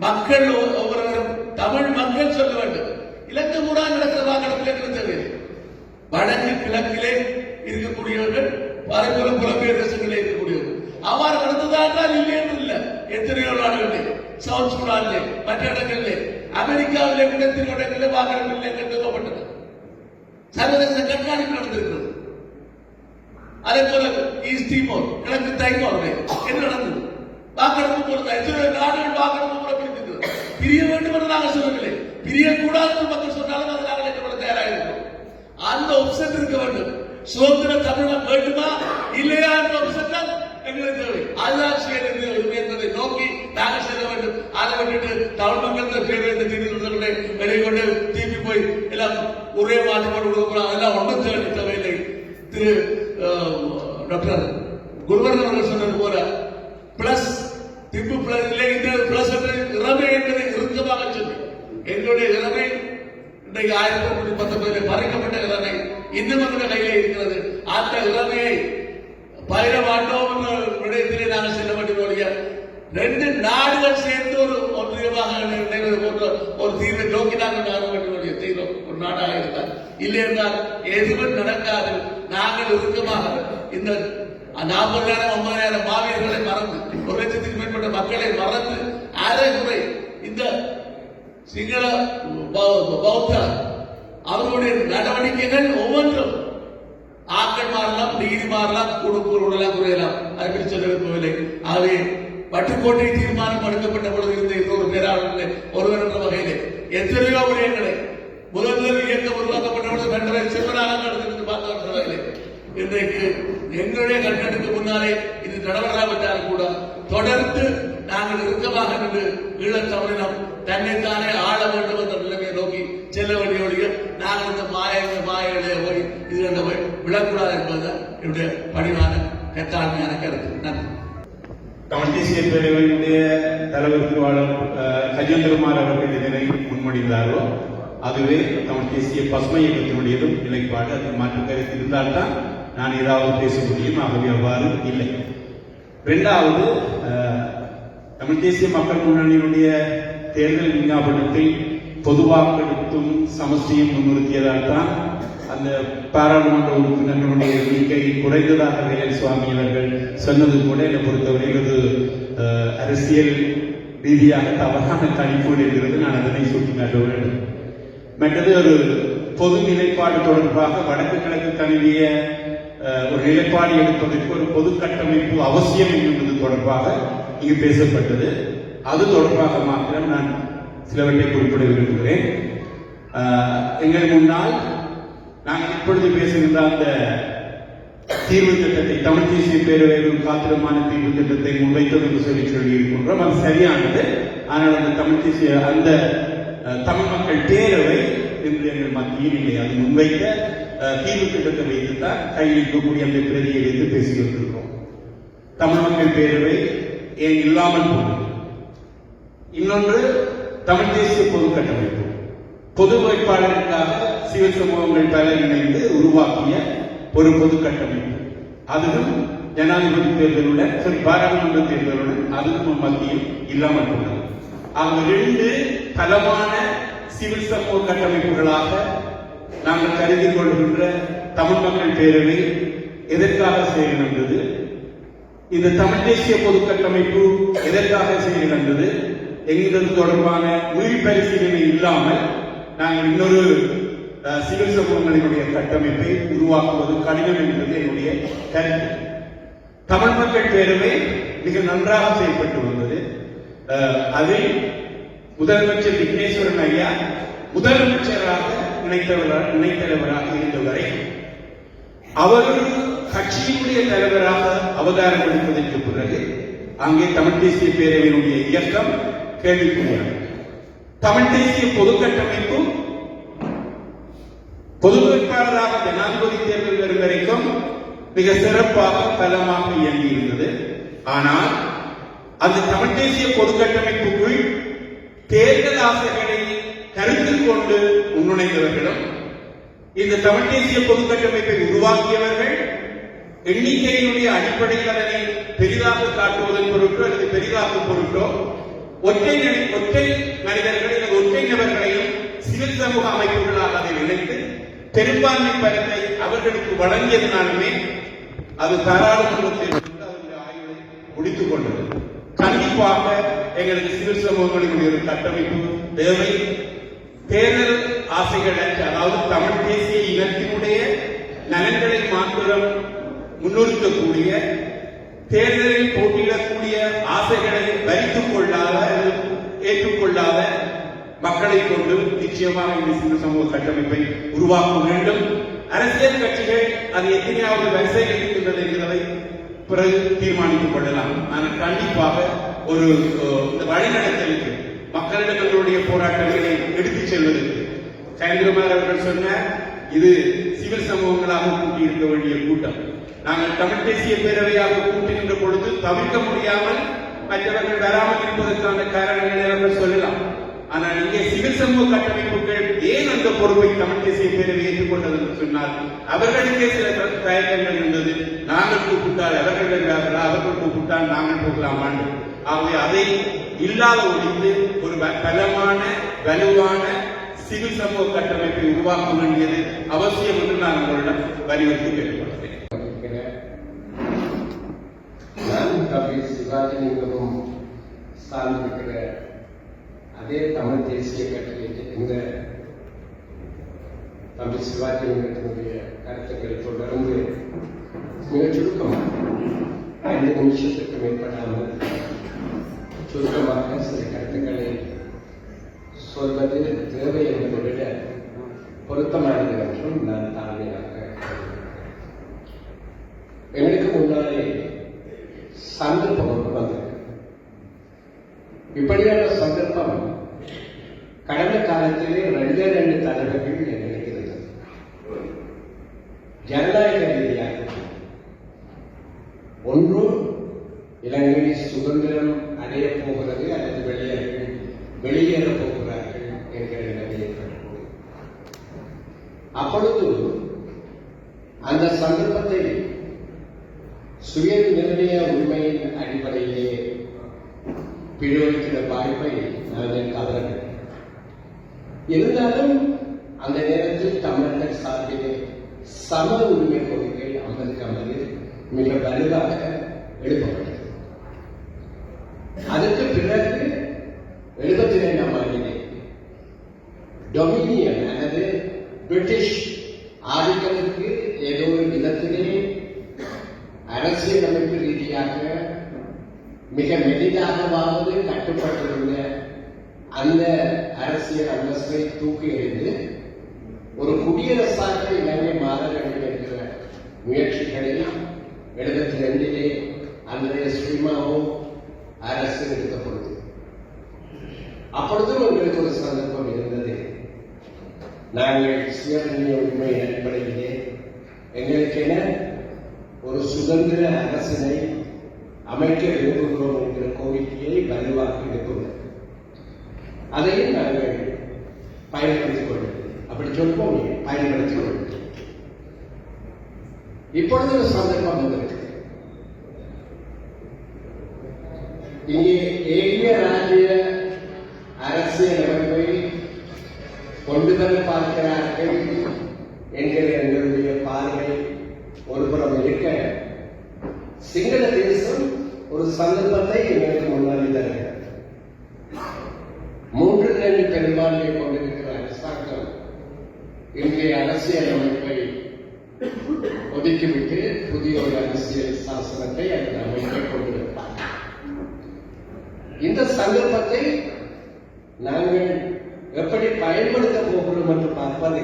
மக்கள் ஒவ்வொருவரும் தமிழ் மக்கள் சொல்ல வேண்டும். இலங்கை கூட நடக்கிற வாக்கெடுப்பில் தேவையில்லை. வடக்கு கிழக்கிலே இருக்கக்கூடியவர்கள் பரப்புற புலம்பெயர் தேசங்களே இருக்கக்கூடியவர்கள் அவ்வாறு நடந்ததால் இல்லை என்று இல்லை. எத்தனையோ நாடுகளிலே, சவுத் சூடானிலே, மற்ற இடங்களிலே, அமெரிக்காவிலே கூட எத்தனையோ இடங்களிலே வாக்கெடுப்பில் நிறுத்தப்பட்டது. சர்வதேச கண்காணிப்பு நடந்திருக்கிறது. அதே போல ஈஸ்ட் தீமோர், கிழக்கு தைமோர் என்ன நடந்தது? வாக்கெடுப்பு பொறுத்த எத்தனையோ நாடுகள் வாக்கெடுப்பு புறப்படுத்திருக்கிறது. பிரிய வேண்டும் என்று நாங்கள் சொல்லவில்லை. பிரியக்கூடாது என்று மக்கள் சொன்னாலும் அதை நாங்கள் ஏற்றுக்கொள்ள தயாராக இருக்கிறோம். அந்த ஆப்ஷன் இருக்க வேண்டும். சுதந்திர தமிழகம் வேண்டுமா இல்லையா என்ற ஆப்ஷன் தான் எங்களுக்கு தேவை. அதுதான் சுயநிர்ணய உரிமை என்பதை நோக்கி நாங்கள் செல்ல வேண்டும். அதை விட்டுட்டு தமிழ் மக்கள் பேர் வைத்து தீர்வுகளை வெளிக்கொண்டு திருப்பி போய் எல்லாம் ஒரே மாற்றி போட்டு கொடுக்கிறோம். அதெல்லாம் ஒன்றும் தேவையில்லை. திரு டாக்டர் குருவரன் அவர்கள் சொன்னது போல பிளஸ் திப்பு பிளஸ் இல்லை, இந்த பிளஸ் இறமை என்பதை இறுக்கமாக சொல்லி எங்களுடைய இறமை இன்றைக்கு 1919 மறைக்கப்பட்ட இறமை இன்னும் எங்களுடைய கையிலே இருக்கிறது. அந்த இறமையை பயிர மாட்டோம் என்ற விடயத்திலே நாங்கள் செல்ல வேண்டும். ரெண்டு நாடுகள் சேர்ந்து ஒரு ஒன்றியமாக ஒரு தீர்வை நோக்கி நாங்கள் நகர வேண்டிய தீர்வு ஒரு நாடாக இருந்தால் இல்லை என்றால் எதுவும் நடக்காது. நாங்கள் இறுக்கமாக இந்த 40,000 50,000 மாவீரர்களை மறந்து 1,00,000க்கு மேற்பட்ட மக்களை மறந்து அரை முறை இந்த சிங்கள பௌத்த அவர்களுடைய நடவடிக்கைகள் ஒவ்வொன்றும் ஆக்கள் மாறலாம், டிகிரி மாறலாம், கூடலாம், குறையலாம். அதை பற்றி சொல்ல விரும்பவில்லை. ஆகவே பட்டுக்கோட்டை தீர்மானம் எடுக்கப்பட்ட பொழுது இருந்த இன்னொரு பேராளர்களே ஒருவர் என்ற வகையிலே எத்தனையோ விடயங்களை முதல் இயக்கம் உருவாக்கப்பட்ட பொழுது வென்றரை செல்வராக நடத்திட்டு பார்த்த வகையிலே இன்றைக்கு எங்களுடைய கட்டணத்துக்கு முன்னாலே இது நடவடிக்கைவிட்டாலும் கூட தொடர்ந்து நாங்கள் இறுக்கமாக நின்று ஈழத்தமிழினம் தன்னைத்தானே ஆள வேண்டும் என்ற நிலைமையை நோக்கி செல்ல வேண்டிய நாங்கள் இந்த மாயங்களே போய் இது போய் விழக்கூடாது என்பது என்னுடைய பணிவான கத்தாண்மையான கருத்து. நன்றி. தமிழ் தேசிய பேரவையினுடைய தலைவர் திருவாளர் கஜேந்திரகுமார் அவர்கள் இதனை முன்மொழிந்தாரோ அதுவே தமிழ் தேசிய பசுமை இயக்கத்தினுடையதும் நிலைப்பாடு. அது மாற்று கருத்து இருந்தால்தான் நான் ஏதாவது பேச முடியும். ஆகவே அவ்வாறு இல்லை. இரண்டாவது, தமிழ் தேசிய மக்கள் முன்னணியினுடைய தேர்தல் விஞ்ஞாபனத்தில் பொதுவாக்கெடுத்தும் சமஸ்டியும் முன்னிறுத்தியதால் தான் அந்த பாராளுமன்ற உறுப்பினர்களுடைய எண்ணிக்கை குறைந்ததாக வேலை சுவாமி அவர்கள் சொன்னது கூட என்னை பொறுத்தவரையில் அது அரசியல் ரீதியாக தவறான கணிப்பீடு என்கிறது. நான் அதனை சுட்டிக்காட்ட வேண்டும். மற்றது ஒரு பொது நிலைப்பாடு தொடர்பாக வடக்கு கிழக்கு தழுவிய ஒரு நிலைப்பாடு எடுப்பதற்கு ஒரு பொது கட்டமைப்பு அவசியம் என்பது தொடர்பாக இங்கு பேசப்பட்டது. அது தொடர்பாக மாத்திரம் நான் சிலவற்றை குறிப்பிட விரும்புகிறேன். எங்கள் முன்னால் நாங்கள் இப்பொழுது பேசுகின்ற அந்த தீர்வு திட்டத்தை, தமிழ் தேசிய பேரவையின் காத்திரமான தீர்வு திட்டத்தை முன்வைத்தோம் என்று சொல்லியிருக்கின்றோம். அது சரியானது. ஆனால் அந்த தமிழ் தேசிய அந்த தமிழ் மக்கள் பேரவை என்று எங்கள் மத்தியில் இல்லை. அது முன்வைத்த தீர்வு திட்டத்தை வைத்துத்தான் கையில் இருக்கக்கூடிய அந்த பிரதியை வைத்து பேசியிருக்கிறோம். தமிழ் மக்கள் பேரவை ஏன் இல்லாமல் போனது? இன்னொன்று, தமிழ் தேசிய பொது கட்டமைப்பு பொது வேட்பாளருக்காக சிவில் சமூகங்கள் பல இணைந்து உருவாக்கிய ஒரு பொது கட்டமைப்பு. அதுவும் ஜனாதிபதி தேர்தலுடன் பாராளுமன்ற தேர்தலுடன் அதுவும் மத்தியில் இல்லாமல் போனது. ஆக இரண்டு பலமான சிவில் சமூக கட்டமைப்புகளாக நாங்கள் கருதி கொள்கின்ற தமிழ் மக்கள் பேரவை எதற்காக செயல்படுகிறது? இந்த தமிழ் தேசிய பொது கட்டமைப்பு எதற்காக செயல்படுகிறது என்கிறது தொடர்பான உயிர் பரிசீலனை இல்லாமல் நாங்கள் இன்னொரு சிவில் சமூகங்களினுடைய கட்டமைப்பை உருவாக்குவது கடினம் என்பது என்னுடைய கருத்து. தமிழ் மக்கள் பேரவை மிக நன்றாக செயல்பட்டு வந்தது. அதில் முதலமைச்சர் விக்னேஸ்வரன் ஐயா முதலமைச்சராக இணைத்தலைவராக இருந்தவரை அவர் கட்சியினுடைய தலைவராக அவதாரம் எடுப்பதற்கு பிறகு அங்கே தமிழ் தேசிய பேரவையினுடைய இயக்கம் கேள்விக்குறியானது. தமிழ் தேசிய பொது கட்டமைப்பு பொது வேட்பாளராக ஜனாதிபதி தேர்தல் வரும் வரைக்கும் மிக சிறப்பாக பலமாக இயங்கியிருந்தது. ஆனால் அந்த தமிழ் தேசிய பொது கட்டமைப்புக்குள் தேர்தல் ஆசைகளை கருத்தில் கொண்டு முன்னுணைந்தவர்களும் இந்த தமிழ் தேசிய பொது கட்டமைப்பை உருவாக்கியவர்கள் எண்ணிக்கையினுடைய அடிப்படையில் அதனை பெரிதாக காட்டுவதன் பொருட்டோ அல்லது பெரிதாக்கும் பொருட்டோ ஒற்றை மனிதர்களை ஒற்றை நபர்களையும் சிவில் சமூக அமைப்புகளாக அதை நினைத்து பெரும்பான்மை பலத்தை அவர்களுக்கு வழங்கியதனாலுமே அது பாராளுமன்றத்தில் ஆய்வுகளை முடித்துக் கொண்டது. கண்டிப்பாக எங்களுக்கு சிவில் சமூகங்களினுடைய ஒரு கட்டமைப்பு தேவை. தேர்தல் ஆசைகள், அதாவது தமிழ் தேசிய இனத்தினுடைய நலன்களை மாத்திரம் முன்னிறுத்தக்கூடிய, தேர்தலில் போட்டியிடக்கூடிய ஆசைகளை வரித்துக் கொள்ளாத ஏற்றுக்கொள்ளாத மக்களை கொண்டு நிச்சயமாக இந்த சிவில் சமூக கட்டமைப்பை உருவாக்க வேண்டும். அரசியல் கட்சிகள் அது எத்தனையாவது வரிசையில் இருக்கின்றது என்கிறதை பிறகு தீர்மானித்துக் கொள்ளலாம். ஆனால் கண்டிப்பாக ஒரு வழிநடத்தலுக்கு மக்களிடம் எங்களுடைய போராட்டங்களை எடுத்துச் செல்வதற்கு கஜேந்திரகுமார் அவர்கள் சொன்ன இது சிவில் சமூகங்களாக கூட்டியிருக்க வேண்டிய கூட்டம். நாங்கள் தமிழ் தேசிய பேரவையாக கூட்டுகின்ற பொழுது தவிர்க்க முடியாமல் மற்றவர்கள் வராமல் இருப்பதற்கான காரணங்களை அவர்கள் சொல்லலாம். ஆனால் இங்கே சிவில் சமூக கட்டமைப்புகள் ஏன் அந்த பொறுப்பை தமிழ் தேசிய பேரவை ஏற்றுக்கொண்டது என்று சொன்னால் அவர்களுக்கே சில தயக்கங்கள் இருந்தது. நாங்கள் கூப்பிட்டால் அவர்கள் வருவார்களா, அவர்கள் கூப்பிட்டால் நாங்கள் போகலாமான். ஆகவே அதை இல்லாத ஒழித்து ஒரு பலமான வலுவான சிவில் சமூக கட்டமைப்பை உருவாக்க வேண்டியது அவசியம் என்று நான் உங்களிடம் வலியுறுத்தி கேட்டுக்கொள்கிறேன். சிவாஜிலிங்கமும் சார்ந்திருக்கிற அதே தமிழ் தேசிய கட்சியை இந்த தமிழ் சிவாஜிலிங்கத்தினுடைய கருத்துக்களை தொடர்ந்து மிக சுருக்கமாக 5 நிமிஷத்துக்கு மேற்படாமல் சுருக்கமாக சில கருத்துக்களை சொல்வது தேவை என்பதை விட பொருத்தமானது என்றும் நான் தாழ்மையாக எங்களுக்கு முன்னாலே சந்தர்ப்பம் ஒன்று வந்தது. இப்படியான சந்தர்ப்பம் கடந்த காலத்திலே 2 தலைவர்கள் எங்களுக்கு இருந்தது. ஜனநாயக ரீதியாக ஒன்று இலங்கையில் அப்பொழுது அந்த சந்தர்ப்பத்தை சுய நிர்ணய உரிமையின் அடிப்படையிலே பிரயோகிக்கிற வாய்ப்பை நாங்கள் கவரவில்லை. இருந்தாலும் அந்த நேரத்தில் தமிழர்கள் சார்பிலே சம உரிமை கொள்கை 50 மிக வலுவாக எழுப்பப்பட்டது. அதற்கு பிறகு 72ஆம் ஆண்டிலே டொமினியன் அல்லது பிரிட்டிஷ் ஆதிக்கத்திற்கு ஏதோ ஒரு விதத்திலே அரசியலமைப்பு ரீதியாக மிக மெலிதாகவாவது கட்டுப்பட்டிருந்த அந்த அரசியல் அந்தஸ்தை தூக்கி எறிந்து ஒரு குடியரசாக இலங்கை மாற வேண்டும் என்கிற முயற்சிகளில் 72 அன்றைய ஸ்ரீமாவோ அரசு எடுக்கப்பட்டது. அப்பொழுதும் எங்களுக்கு ஒரு சந்தர்ப்பம் இருந்தது. நாங்கள் சுயநிர்ணய உரிமை அடிப்படையிலே எங்களுக்கென ஒரு சுதந்திர அரசினை அமைக்க விரும்புகிறோம் என்கிற கோரிக்கையை வலுவாக எடுத்துள்ளோம். அதையும் நாங்கள் பயன்படுத்திக் கொள்வோம். அப்படி சொல்வோம், பயன்படுத்திக் கொள்வோம். இப்பொழுது ஒரு சந்தர்ப்பம் வந்திருக்கு. இங்கே ஏகிய ராஜ்ய அரசியல் அமைப்பை கொண்டு வர பார்க்கிறார்கள் என்கிற எங்களுடைய பார்வை ஒருபுறம் இருக்க, சிங்கள தேசம் ஒரு சந்தர்ப்பத்தை எங்களுக்கு முன்னாடி தருகிறது. 3/2 பெரும்பான்மையை கொண்டிருக்கிற அரசாங்கம் இன்றைய அரசியல் அமைப்பை ஒதுக்கிவிட்டு புதிய ஒரு அரசியல் சாசனத்தை அந்த அமைப்பை கொண்டிருப்பார். இந்த சந்தர்ப்பத்தை நாங்கள் எப்படி பயன்படுத்த போகிறோம் என்று பார்ப்பது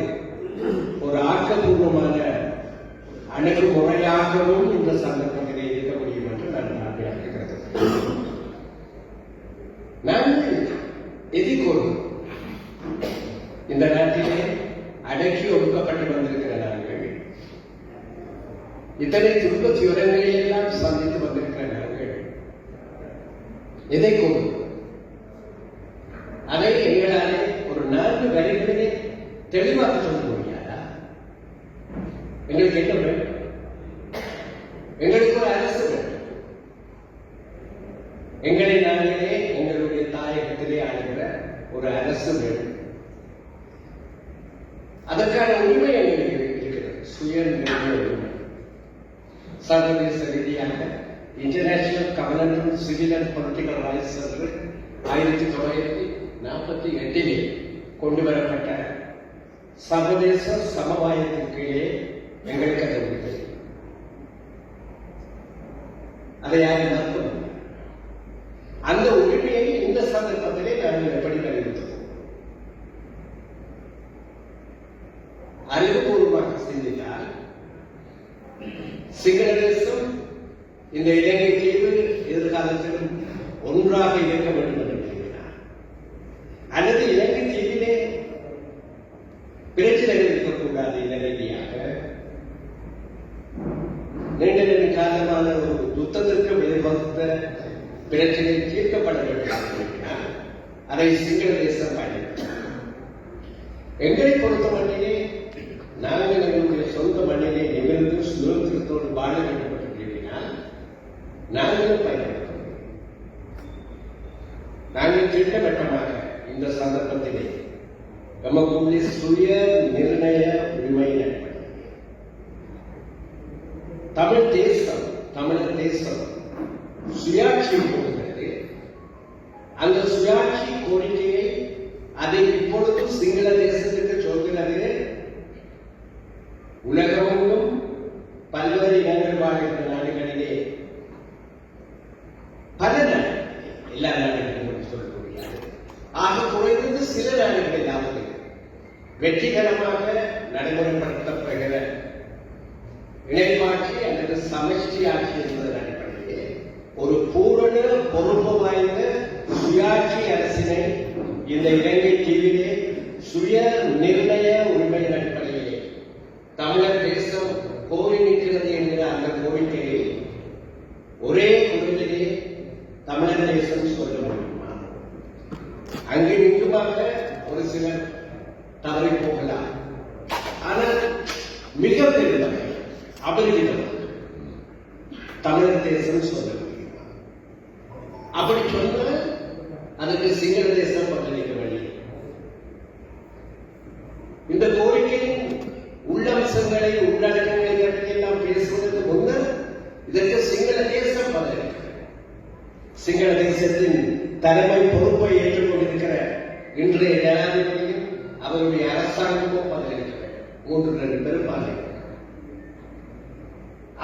ஒரு ஆக்கப்பூர்வமான அணுகுமுறையாகவும் இந்த சந்தர்ப்பத்திலே இருக்க முடியும் என்று நான் நம்பியிருக்கிறது. நாங்கள் எதிர்கொள்வோம். இந்த நாட்டிலே அடக்கி ஒடுக்கப்பட்டு வந்திருக்கிற நாங்கள், இத்தனை துன்ப துயரங்களை எல்லாம் சந்தித்து வந்திருக்கிற நாங்கள் எதை கொள்வோம்? அதை எங்களாலே ஒரு 4 வரிகளிலே தெளிவாக சொல்ல முடியாதா? எங்களுக்கு என்ன வேண்டும்? எங்களுக்கு ஒரு அரசு வேண்டும். எங்களை நாங்களே எங்களுடைய தாயகத்திலே ஆளுகிற ஒரு அரசு வேண்டும். அதற்கான உரிமை எங்களுக்கு இருக்கிறது. சுய நிர்ணய உரிமை. சர்வதேச ரீதியாக international covenant on civil and political rights என்று 1948 கொண்டு வரப்பட்ட சர்வதேச சமவாயத்திற்கு எங்களுக்கு அது உரிமை. அதை யாரும் மறுக்கணும். அந்த உரிமையை இந்த சந்தர்ப்பத்திலே நாங்கள் எப்படி வலியுறுத்துவோம்? அறிவுபூர்வமாக சிந்தித்தால் சிங்கள தேசம் இந்த இலங்கை தீவு எதிர்காலத்திலும் ஒன்றாக இருக்க வேண்டும் என்று விரும்பினார். அல்லது இலங்கை தீவிலே பிரச்சனைகள் இருக்கக்கூடாது என ரீதியாக நீண்ட காலமான ஒரு யுத்தத்திற்கு எதிர்பார்த்த பிரச்சனை தீர்க்கப்பட வேண்டும். அதை சிங்கள தேசம் பயன்படுத்தும். எங்களை பொறுத்த மண்ணிலே நாங்கள் எங்களுடைய சொந்த மண்ணிலே எங்களுக்கு சுதந்திரத்தோடு வாழ வேண்டுமென்றால் நாங்களும் பயன்படுத்தும். நாங்கள் திட்டவட்டமாக இந்த சந்தர்ப்பத்திலே நமக்கு சுய நிர்ணய உரிமை தமிழ் தேசம் சுயாட்சி போகிறது. அந்த சுயாட்சி கோரிக்கையை அதை இப்பொழுது சிங்கள தேசத்துக்கு சொல்கிறது. உலகமெங்கும் பல்வேறு இனங்கள் வாழ்கின்ற நாடுகளிலே பல நாடுகள், எல்லா நாடுகளும் சொல்ல முடியாது, ஆக குறைந்தது சில நாடுகளிலாவது வெற்றிகரமாக நடைமுறைப்படுத்தப்படுகிற இணைப்பாட்சி அல்லது சமஷ்டி ஆட்சி என்பதன் அடிப்படையிலே ஒரு பூரண பொறுப்பு வாய்ந்த சுயாட்சி அரசினை இந்த இலங்கை தீவிலே சுய நிர்ணய உரிமையின் அடிப்படையிலே தமிழர் தேசம் கோரி நிற்கிறது என்கிற அந்த கோரிக்கையை ஒரே குரலிலே தமிழர் தேசம் சொல்ல முடியுமா? அங்கு நிற்குமாக ஒரு சிலர் தவறி போகலாம். ஆனால் மிக பெருமை அபரிதமாக தமிழர் தேசம் சொல்ல முடியுமா? அப்படி சொன்னால் அதுக்கு சிங்கள தேசம் பதிலளிக்க வேண்டிய இந்த கோரிக்கையின் உள்ளம்சங்களை உள்ளடக்கங்களை பற்றியெல்லாம் பேசுவதற்கு முன்னர் இதற்கு சிங்கள தேசம் பதிலளிக்க வேண்டும். சிங்கள தேசத்தின் தலைமை பொறுப்பை ஏற்றுக்கொண்டிருக்கிற இன்றைய ஜனாதிபதியும் அவருடைய அரசாங்கமும் பதிலளிக்க வேண்டும். 3 பெரும்பான்மை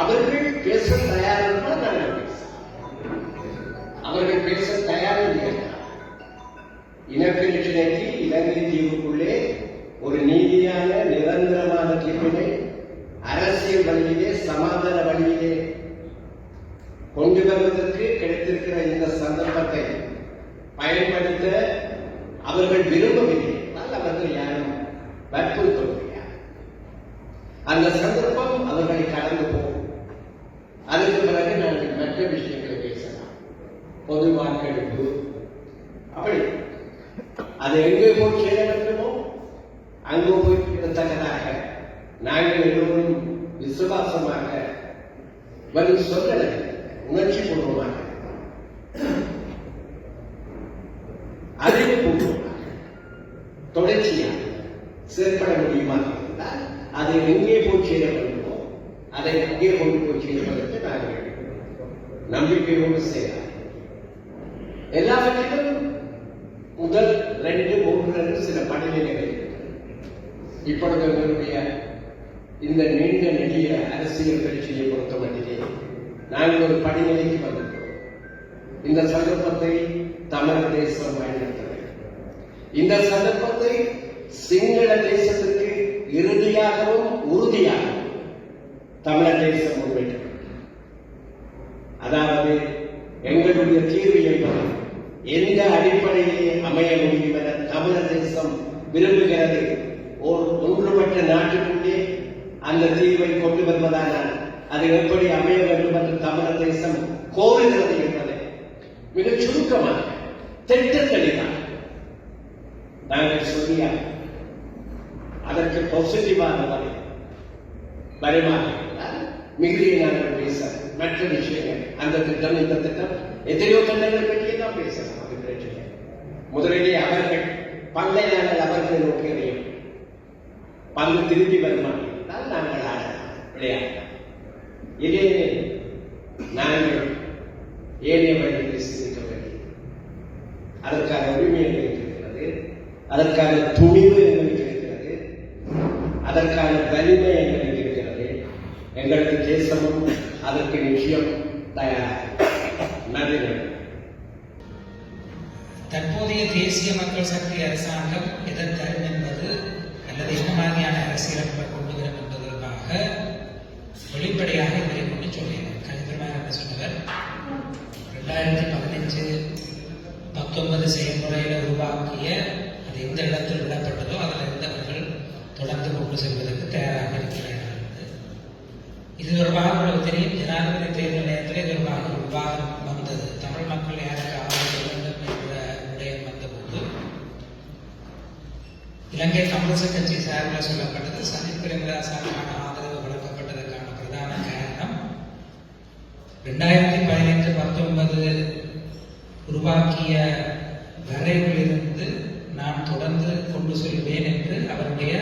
அவர்கள் பேச தயார் என்றால் நாங்கள் பேசலாம். அவர்கள் பேச தயார் இல்லை. இனப்பிரச்சனைக்கு இலங்கை தீவுக்குள்ளே ஒரு நீதியான நிரந்தரமான தீர்வினை அரசியல் வழியிலே சமாதான வழியிலே கொண்டு வருவதற்கு கிடைத்திருக்கிற இந்த சந்தர்ப்பத்தை பயன்படுத்த அவர்கள் விரும்பவில்லை. அவர்கள் யாரும் வற்புறுத்தவில்லை. அந்த சந்தர்ப்பம் அவர்களை கடந்து போகும். அதுக்கு பிறகு நாங்கள் மற்ற விஷயங்களை பேசலாம். பொது வாக்கெடுப்பு அப்படி அது எங்கே போய் சேர வேண்டுமோ அங்கு போய் தக்கதாக நாங்கள் எல்லோரும் விசுவாசமாக வரும் சொல்லலை, உணர்ச்சி பூர்வமாக அறிவுபூர்வமாக தொடர்ச்சியாக செயற்பட முடியுமா இருந்தால் அதை எங்கே போய் சேர வேண்டுமோ அதை அங்கே கொண்டு போய் சேர்ப்பதற்கு நாங்கள் நம்பிக்கையோடு செய்யலாம். எல்லாவற்றிலும் முதல் 2-3 சில படிநிலைகள் இப்பொழுது எங்களுடைய இந்த நீண்ட நெடிய அரசியல் கட்சியை பொறுத்தமட்டிலே நாங்கள் ஒரு படிநிலைக்கு வந்திருக்கிறோம். இந்த சந்தர்ப்பத்தை தமிழர் தேசம் பயன்படுத்த வேண்டும். இந்த சந்தர்ப்பத்தை சிங்கள தேசத்துக்கு இறுதியாகவும் உறுதியாகவும் தமிழர் தேசம் முன்வைக்க வேண்டும். அதாவது எங்களுடைய தீர்வு என்பது எந்த அடிப்படையிலே அமைய முடியும் என தமிழர் தேசம் விரும்புகிறது. ஒன்றுபட்ட நாட்டுக்குள்ளே அந்த தீர்வை கொண்டு வருவதானால் அது எப்படி அமைய வேண்டும் என்று தமிழர் தேசம் கோருகிறது என்பதை மிக சுருக்கமாக திட்டத்தெளிவாக நாங்கள் சொல்லியா அதற்கு பாசிட்டிவான வருமாக மிகுதியை நாங்கள் பேச மற்ற விஷயங்கள் அந்த திட்டம் இந்த திட்டம் எத்தனையோ திட்டங்களை பற்றியெல்லாம் பேசலாம். அது பிரச்சனை. முதலிலே அவர்கள் பந்தை நாங்கள் அவர்களை நோக்கி அறியும் பந்து திருப்பி வருமானால் நாங்கள் ஆடலாம், விளையாடலாம். இதே நாங்கள் ஏனைய வழிகளை சிந்திக்க வேண்டும். அதற்கான உரிமை எங்களுக்கு இருக்கிறது, அதற்கான துணிவு எங்களுக்கு இருக்கிறது, அதற்கான வலிமை எங்களுக்கு இருக்கிறது. எங்களுக்கு தேசமும் அதற்கு நிச்சயம் தயாராக. நன்றி. தற்போதைய தேசிய மக்கள் சக்தி அரசாங்கம் எதற்கும் என்பது அல்லது என்ன மாதிரியான அரசியலமைப்பை கொண்டு வரும் என்பதற்காக வெளிப்படையாக இதை கொண்டு சொல்லினார். கணிதமாக சொன்னவர் 2015-19 செயல்முறையில் உருவாக்கிய அது எந்த இடத்தில் விடப்பட்டதோ அதில் இருந்தவர்கள் தொடர்ந்து கொண்டு செல்வதற்கு தயாராக இருக்கிறார்கள். இது தொடர்பாக உங்களுக்கு தெரியும், ஜனாதிபதி தேர்தல் நேரத்தில் இது தொடர்பாக ஒரு விவாதம் வந்தது. தமிழ் மக்கள் யாருக்கு ஆதரவு வேண்டும் என்ற விடயம் வந்தபோது இலங்கை கம்யூனிஸ்ட் கட்சி சார்பில் சொல்லப்பட்டது சஜித் பிரேமதாசாவுக்கான ஆதரவு வழங்கப்பட்டதற்கான பிரதான காரணம் 2015-19 உருவாக்கிய வரைவிலிருந்து நான் தொடர்ந்து கொண்டு செல்வேன் என்று அவருடைய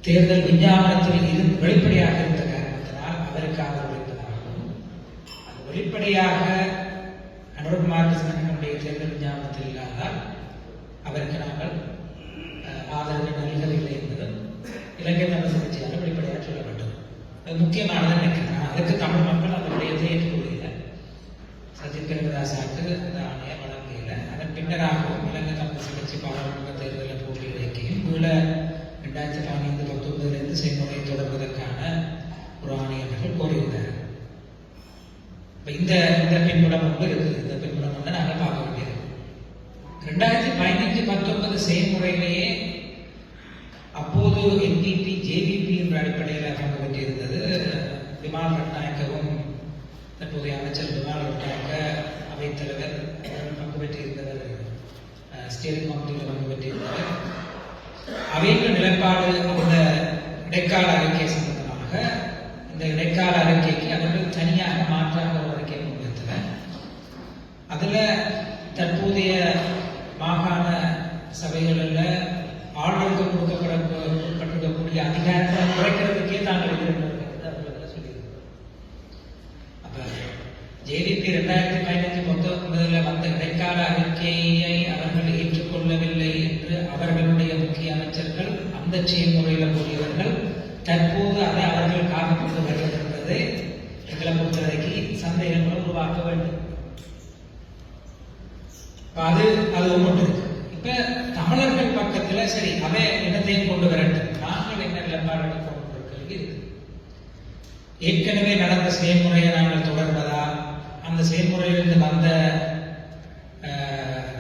தேர்தல் விஞ்ஞாபனத்தில் இருந்து வெளிப்படையாக இருந்த காரணத்தினால் அவருக்கு ஆதரவு இருப்பதாகவும் அது வெளிப்படையாக அனுர்குமார் கிருஷ்ணனுடைய தேர்தல் விஞ்ஞாபனத்தில் இல்லாதால் அவருக்கு நாங்கள் ஆதரவு நல்கவில்லை என்பதும் இலங்கை தமிழ் கட்சியாக வெளிப்படையாக சொல்லப்பட்டது. அது முக்கியமானது நினைக்கிறேன். அதுக்கு தமிழ் மக்கள் அந்த விடயத்தை ஏற்றுக்கொள்ளல. சஜித் பிரேமதாசாவுக்கு அந்த ஆணையை வழங்கல. அதன் பின்னராகவும் இலங்கை தமிழ் கட்சி பாராளுமன்ற தேர்தலில் போட்டி வைக்கையும் 2015-19 செயல்முறை தொடர்வதற்கான ஒரு ஆணையர்கள் கோரியிருந்தார்கள். இந்த பின்புலம் ஒன்று இருக்குது. இந்த பின்புலம் வந்து நாங்கள் பார்க்க வேண்டியது 2015-19 செயல்முறையிலேயே அப்போது NPP JVP என்ற அடிப்படையில் பங்கு பெற்றிருந்தது. விமான் ரட்நாயக்கவும் தற்போதைய அமைச்சர் விமான் ரட்நாயக்க அவைத்தலைவர் பங்கு பெற்றிருந்தவர், ஸ்டேரிங் கமிட்டியில் பங்கு பெற்றிருந்தவர். அவையின் நிலைப்பாடு அந்த இடைக்கால அறிக்கை சம்பந்தமாக இந்த இடைக்கால அறிக்கைக்கு அவர்கள் தனியாக மாற்றாக ஒரு அறிக்கை முன்வைத்தனர். அதுல தற்போதைய மாகாண சபைகளில் ஆளுநருக்கு கொடுக்கப்பட்டிருக்கக்கூடிய அதிகாரத்தை குறைக்கிறதுக்கே தாங்கள் இருக்கிறது அவர்கள் சொல்லியிருக்கிறார். அப்ப ஜேவிபி 2015 வந்த இடைக்கால அறிக்கையை அவர்கள் ஏற்றுக்கொள்ளவில்லை என்று அவர்களுடைய முக்கிய அமைச்சர்கள் அந்த செயல்முறையில் கூறியவர்கள் தற்போது அதை அவர்கள் காப்பிட்டு வருகிறது எங்களை பொறுத்தவரைக்கு சந்தேகங்களை உருவாக்க வேண்டும். அது ஒன்று. இப்ப தமிழர்கள் பக்கத்துல சரி அவை இடத்தையும் கொண்டு வரட்டும், நாங்கள் என்ன நிலைப்பாடு எடுப்போம் இருக்கு. ஏற்கனவே நடந்த செயல்முறையை நாங்கள் தொடர்வதா, அந்த செயல்முறையிலிருந்து வந்த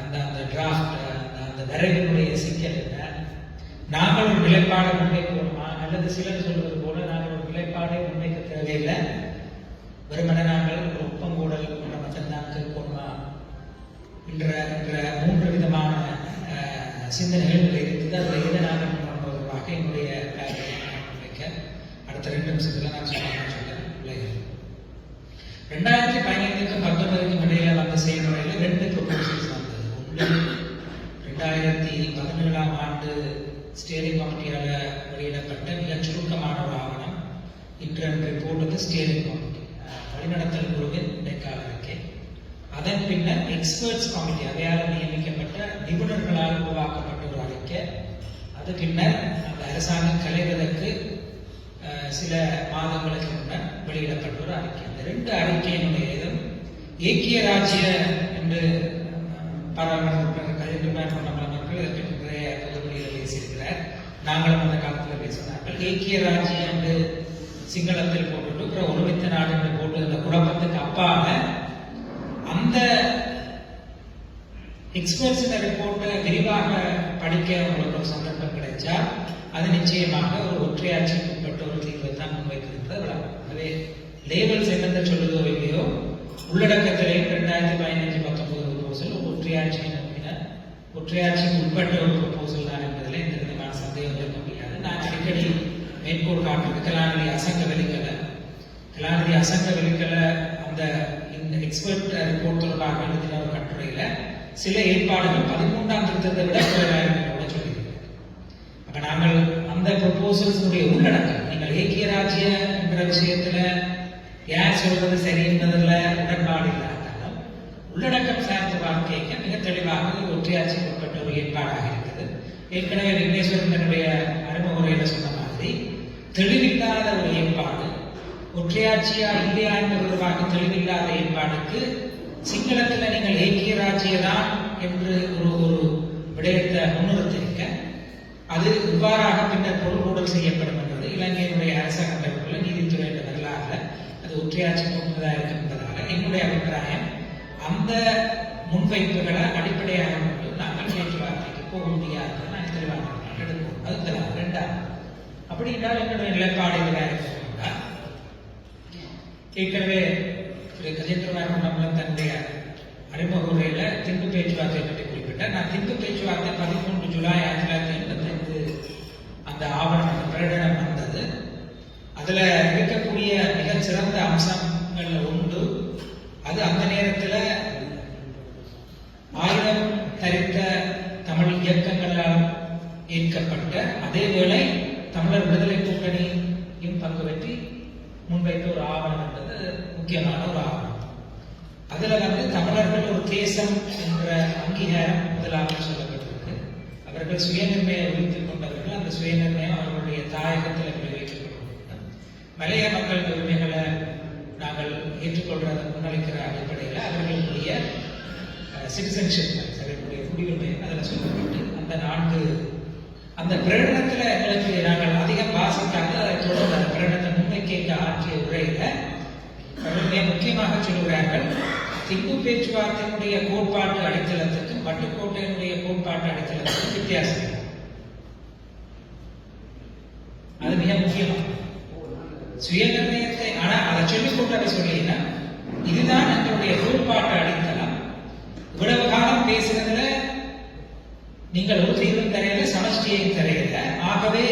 அந்த டிராஃப்ட் அந்த வரைவினுடைய சிக்கல் என்ன, நாங்கள் ஒரு நிலைப்பாடை முன்வைக்கணுமா, அல்லது சிலர் சொல்வது போல நாங்கள் ஒரு நிலைப்பாடை முன்வைக்க தேவையில்லை, வெறுமனே நாங்கள் ஒரு ஒப்பங்கூடல் மட்டும்தான் கேட்கணுமா என்ற 3 விதமான சிந்தனைகள் இருக்குது. அதில் எதை நாங்கள் முன்வருவதாக என்னுடைய முன்வைக்க அடுத்த 2 நிமிஷத்துல நான் சொல்ல பிள்ளைகள் 2015க்கும் 19க்கும் இடையில வந்த செயல்முறையில் 2 ப்ரொபோசல்ஸ் வந்தது. ஒன்று 2017ஆம் ஆண்டு ஸ்டியரிங் கமிட்டியால் வெளியிடப்பட்ட மிக சுருக்கமான ஒரு ஆவணம் இன்டர்ன் ரிப்போர்ட் வந்து ஸ்டியரிங் கமிட்டி வழிநடத்தல் குழுவின் இடைக்கால அறிக்கை. அதன் பின்னர் எக்ஸ்பர்ட்ஸ் கமிட்டி அவையால் நியமிக்கப்பட்ட நிபுணர்களால் உருவாக்கப்பட்ட ஒரு அறிக்கை. அது பின்னர் அந்த அரசாங்கம் கலைவதற்கு சில மாதங்களுக்கு முன்னர் வெளியிடப்பட்ட ஒரு அறிக்கை. இந்த 2 அறிக்கையினுடைய ஏக்கிய ராஜ்ய என்று பாராளுமன்ற கஜேந்திரகுமார் பொன்னம்பலம் இதற்கு நிறைய தொகுதிகளில் பேசியிருக்கிறார். நாங்களும் அந்த காலத்தில் பேசினார்கள். ஏக்கிய ராஜ்யம் என்று சிங்களத்தில் போட்டுட்டு ஒருமித்த நாடு என்று போட்டு அந்த குழப்பத்துக்கு அப்பால அந்த எக்ஸ்பர்ட்ஸ் ரிப்போர்ட்டை விரிவாக படிக்க உங்களுக்கு ஒரு சந்தர்ப்பம் கிடைச்சா அது நிச்சயமாக ஒரு ஒற்றையாட்சிக்கு உட்பட்ட ஒரு தீர்வை தான் முன்வைக்கிறது. எனவே லேபல்ஸ் என்னென்ன சொல்லுதோ இல்லையோ உள்ளடக்கத்திலேயும் 2015-19 ப்ரொபோசல் ஒற்றையாட்சியை நோக்கின ஒற்றையாட்சிக்கு உட்பட்ட ஒரு ப்ரொபோசல் தான் என்பதில் எந்த விதமான சந்தேகம் இருக்க முடியாது. நான் அடிக்கடி மேற்கோள் காட்டுறது கலாநிதி அசங்க வெளிக்கல அந்த இந்த எக்ஸ்பர்ட் ரிப்போர்ட் தொடர்பாக எழுதின ஒரு கட்டுரையில சில ஏற்பாடுகள் 13ஆம் திருத்தத்தை விட கூட சொல்லியிருக்கிறார். அப்ப நாங்கள் அந்த ப்ரொபோசல்ஸுடைய உள்ளடக்கம் நீங்கள் ஏக்கிய ராஜ்ய என்ற விஷயத்துல யார் சொல்றது சரி என்பதில் உடன்பாடு இல்லாட்டாலும் உள்ளடக்கம் சார்ந்த வாழ்க்கைக்கு மிக தெளிவாக ஒற்றையாட்சிக்கு உட்பட்ட ஒரு ஏற்பாடாக இருக்குது. ஏற்கனவே விக்னேஸ்வரன் தன்னுடைய அறிமுக உரையில சொன்ன மாதிரி தெளிவில்லாத ஒரு ஏற்பாடு, ஒற்றையாட்சியா இல்லையா என்பது தொடர்பாக தெளிவில்லாத ஏற்பாடுக்கு சிங்களத்தில் நீங்கள் ஏக்கிய ராஜ்யதான் என்று ஒரு விடயத்தை முன்னிறுத்திருக்க அது இவ்வாறாக பின்னர் பொருள்கூடல் செய்யப்படும் என்பது இலங்கையினுடைய அரசாங்க அமைப்புள்ள நீதித்துறையின் பதிலாக அது ஒற்றையாட்சி போன்றதாக இருக்கும் என்பதால என்னுடைய அபிப்பிராயம் அந்த முன்வைப்புகளை அடிப்படையாக கொண்டு நாங்கள் பேச்சுவார்த்தைக்கு போக முடியாது. நான் தெளிவாக எடுப்போம். அது தெளிவாக 2ஆவது அப்படி என்றால் என்னுடைய நிலைப்பாடுகளாக இருக்கா ஏற்கனவே திரு கஜேந்திரகுமார் பொன்னம்பலம் தன்னுடைய அறிமுக உரையில திம்பு பேச்சுவார்த்தை பற்றி குறிப்பிட்டார். நான் திம்பு பேச்சுவார்த்தை 13 ஜூலை 1985 அந்த ஆவணம் அந்த பிரகடனம் வந்தது. அதுல இருக்கக்கூடிய மிகச் சிறந்த அம்சங்கள் உண்டு. அது அந்த நேரத்தில் 1000 தரித்த தமிழ் இயக்கங்களால் ஏற்கப்பட்ட அதேவேளை தமிழர் விடுதலை கூட்டணியும் பங்கு பெற்றி முன்வைத்த ஒரு ஆவணம் என்பது முக்கியமான ஒரு ஆவணம். அதுல தமிழர்கள் ஒரு தேசம் என்ற அங்கீகாரம் முதலாக சொல்லப்பட்டிருக்கு. அவர்கள் சுயநிர்ணய உரித்துக் கொண்டவர்கள். அந்த சுயநிர்ணயம் அவர்களுடைய தாயகத்தில் விளைவிக்கப்படும். மலைய மக்கள் உரிமைகளை நாங்கள் ஏற்றுக்கொள்றத முன்னளிக்கிற அடிப்படையில் அவர்களுடைய சிட்டிசன்ஷிப் அவர்களுடைய குடியுரிமை அதில் சொல்லப்பட்டு அந்த 4 அந்த பிரகடனத்தில் எங்களுக்கு நாங்கள் அதிகம் வாசிக்காக அதை தொடர்ந்து அந்த பிரகடனத்தை முன்வைக்க ஆற்றிய உரையில அவர்கள் முக்கியமாக சொல்கிறார்கள் திம்பு பேச்சுவார்த்தையினுடைய கோட்பாட்டு அடித்தளத்துக்கும் வட்டுக்கோட்டையினுடைய கோட்பாட்டு அடித்தளத்துக்கும் வித்தியாசம். அது மிக முக்கியமாக சுயநிர்ணயத்தை ஆனா அதை சொல்லிக் கொண்டு சொல்லினா இதுதான் எங்களுடைய கோட்பாட்டு அடித்தளம். இவ்வளவு காலம் பேசுறதுல நீங்கள் ஒரு தீர்வும் தரையில சமஷ்டியையும் தரையில. ஆகவே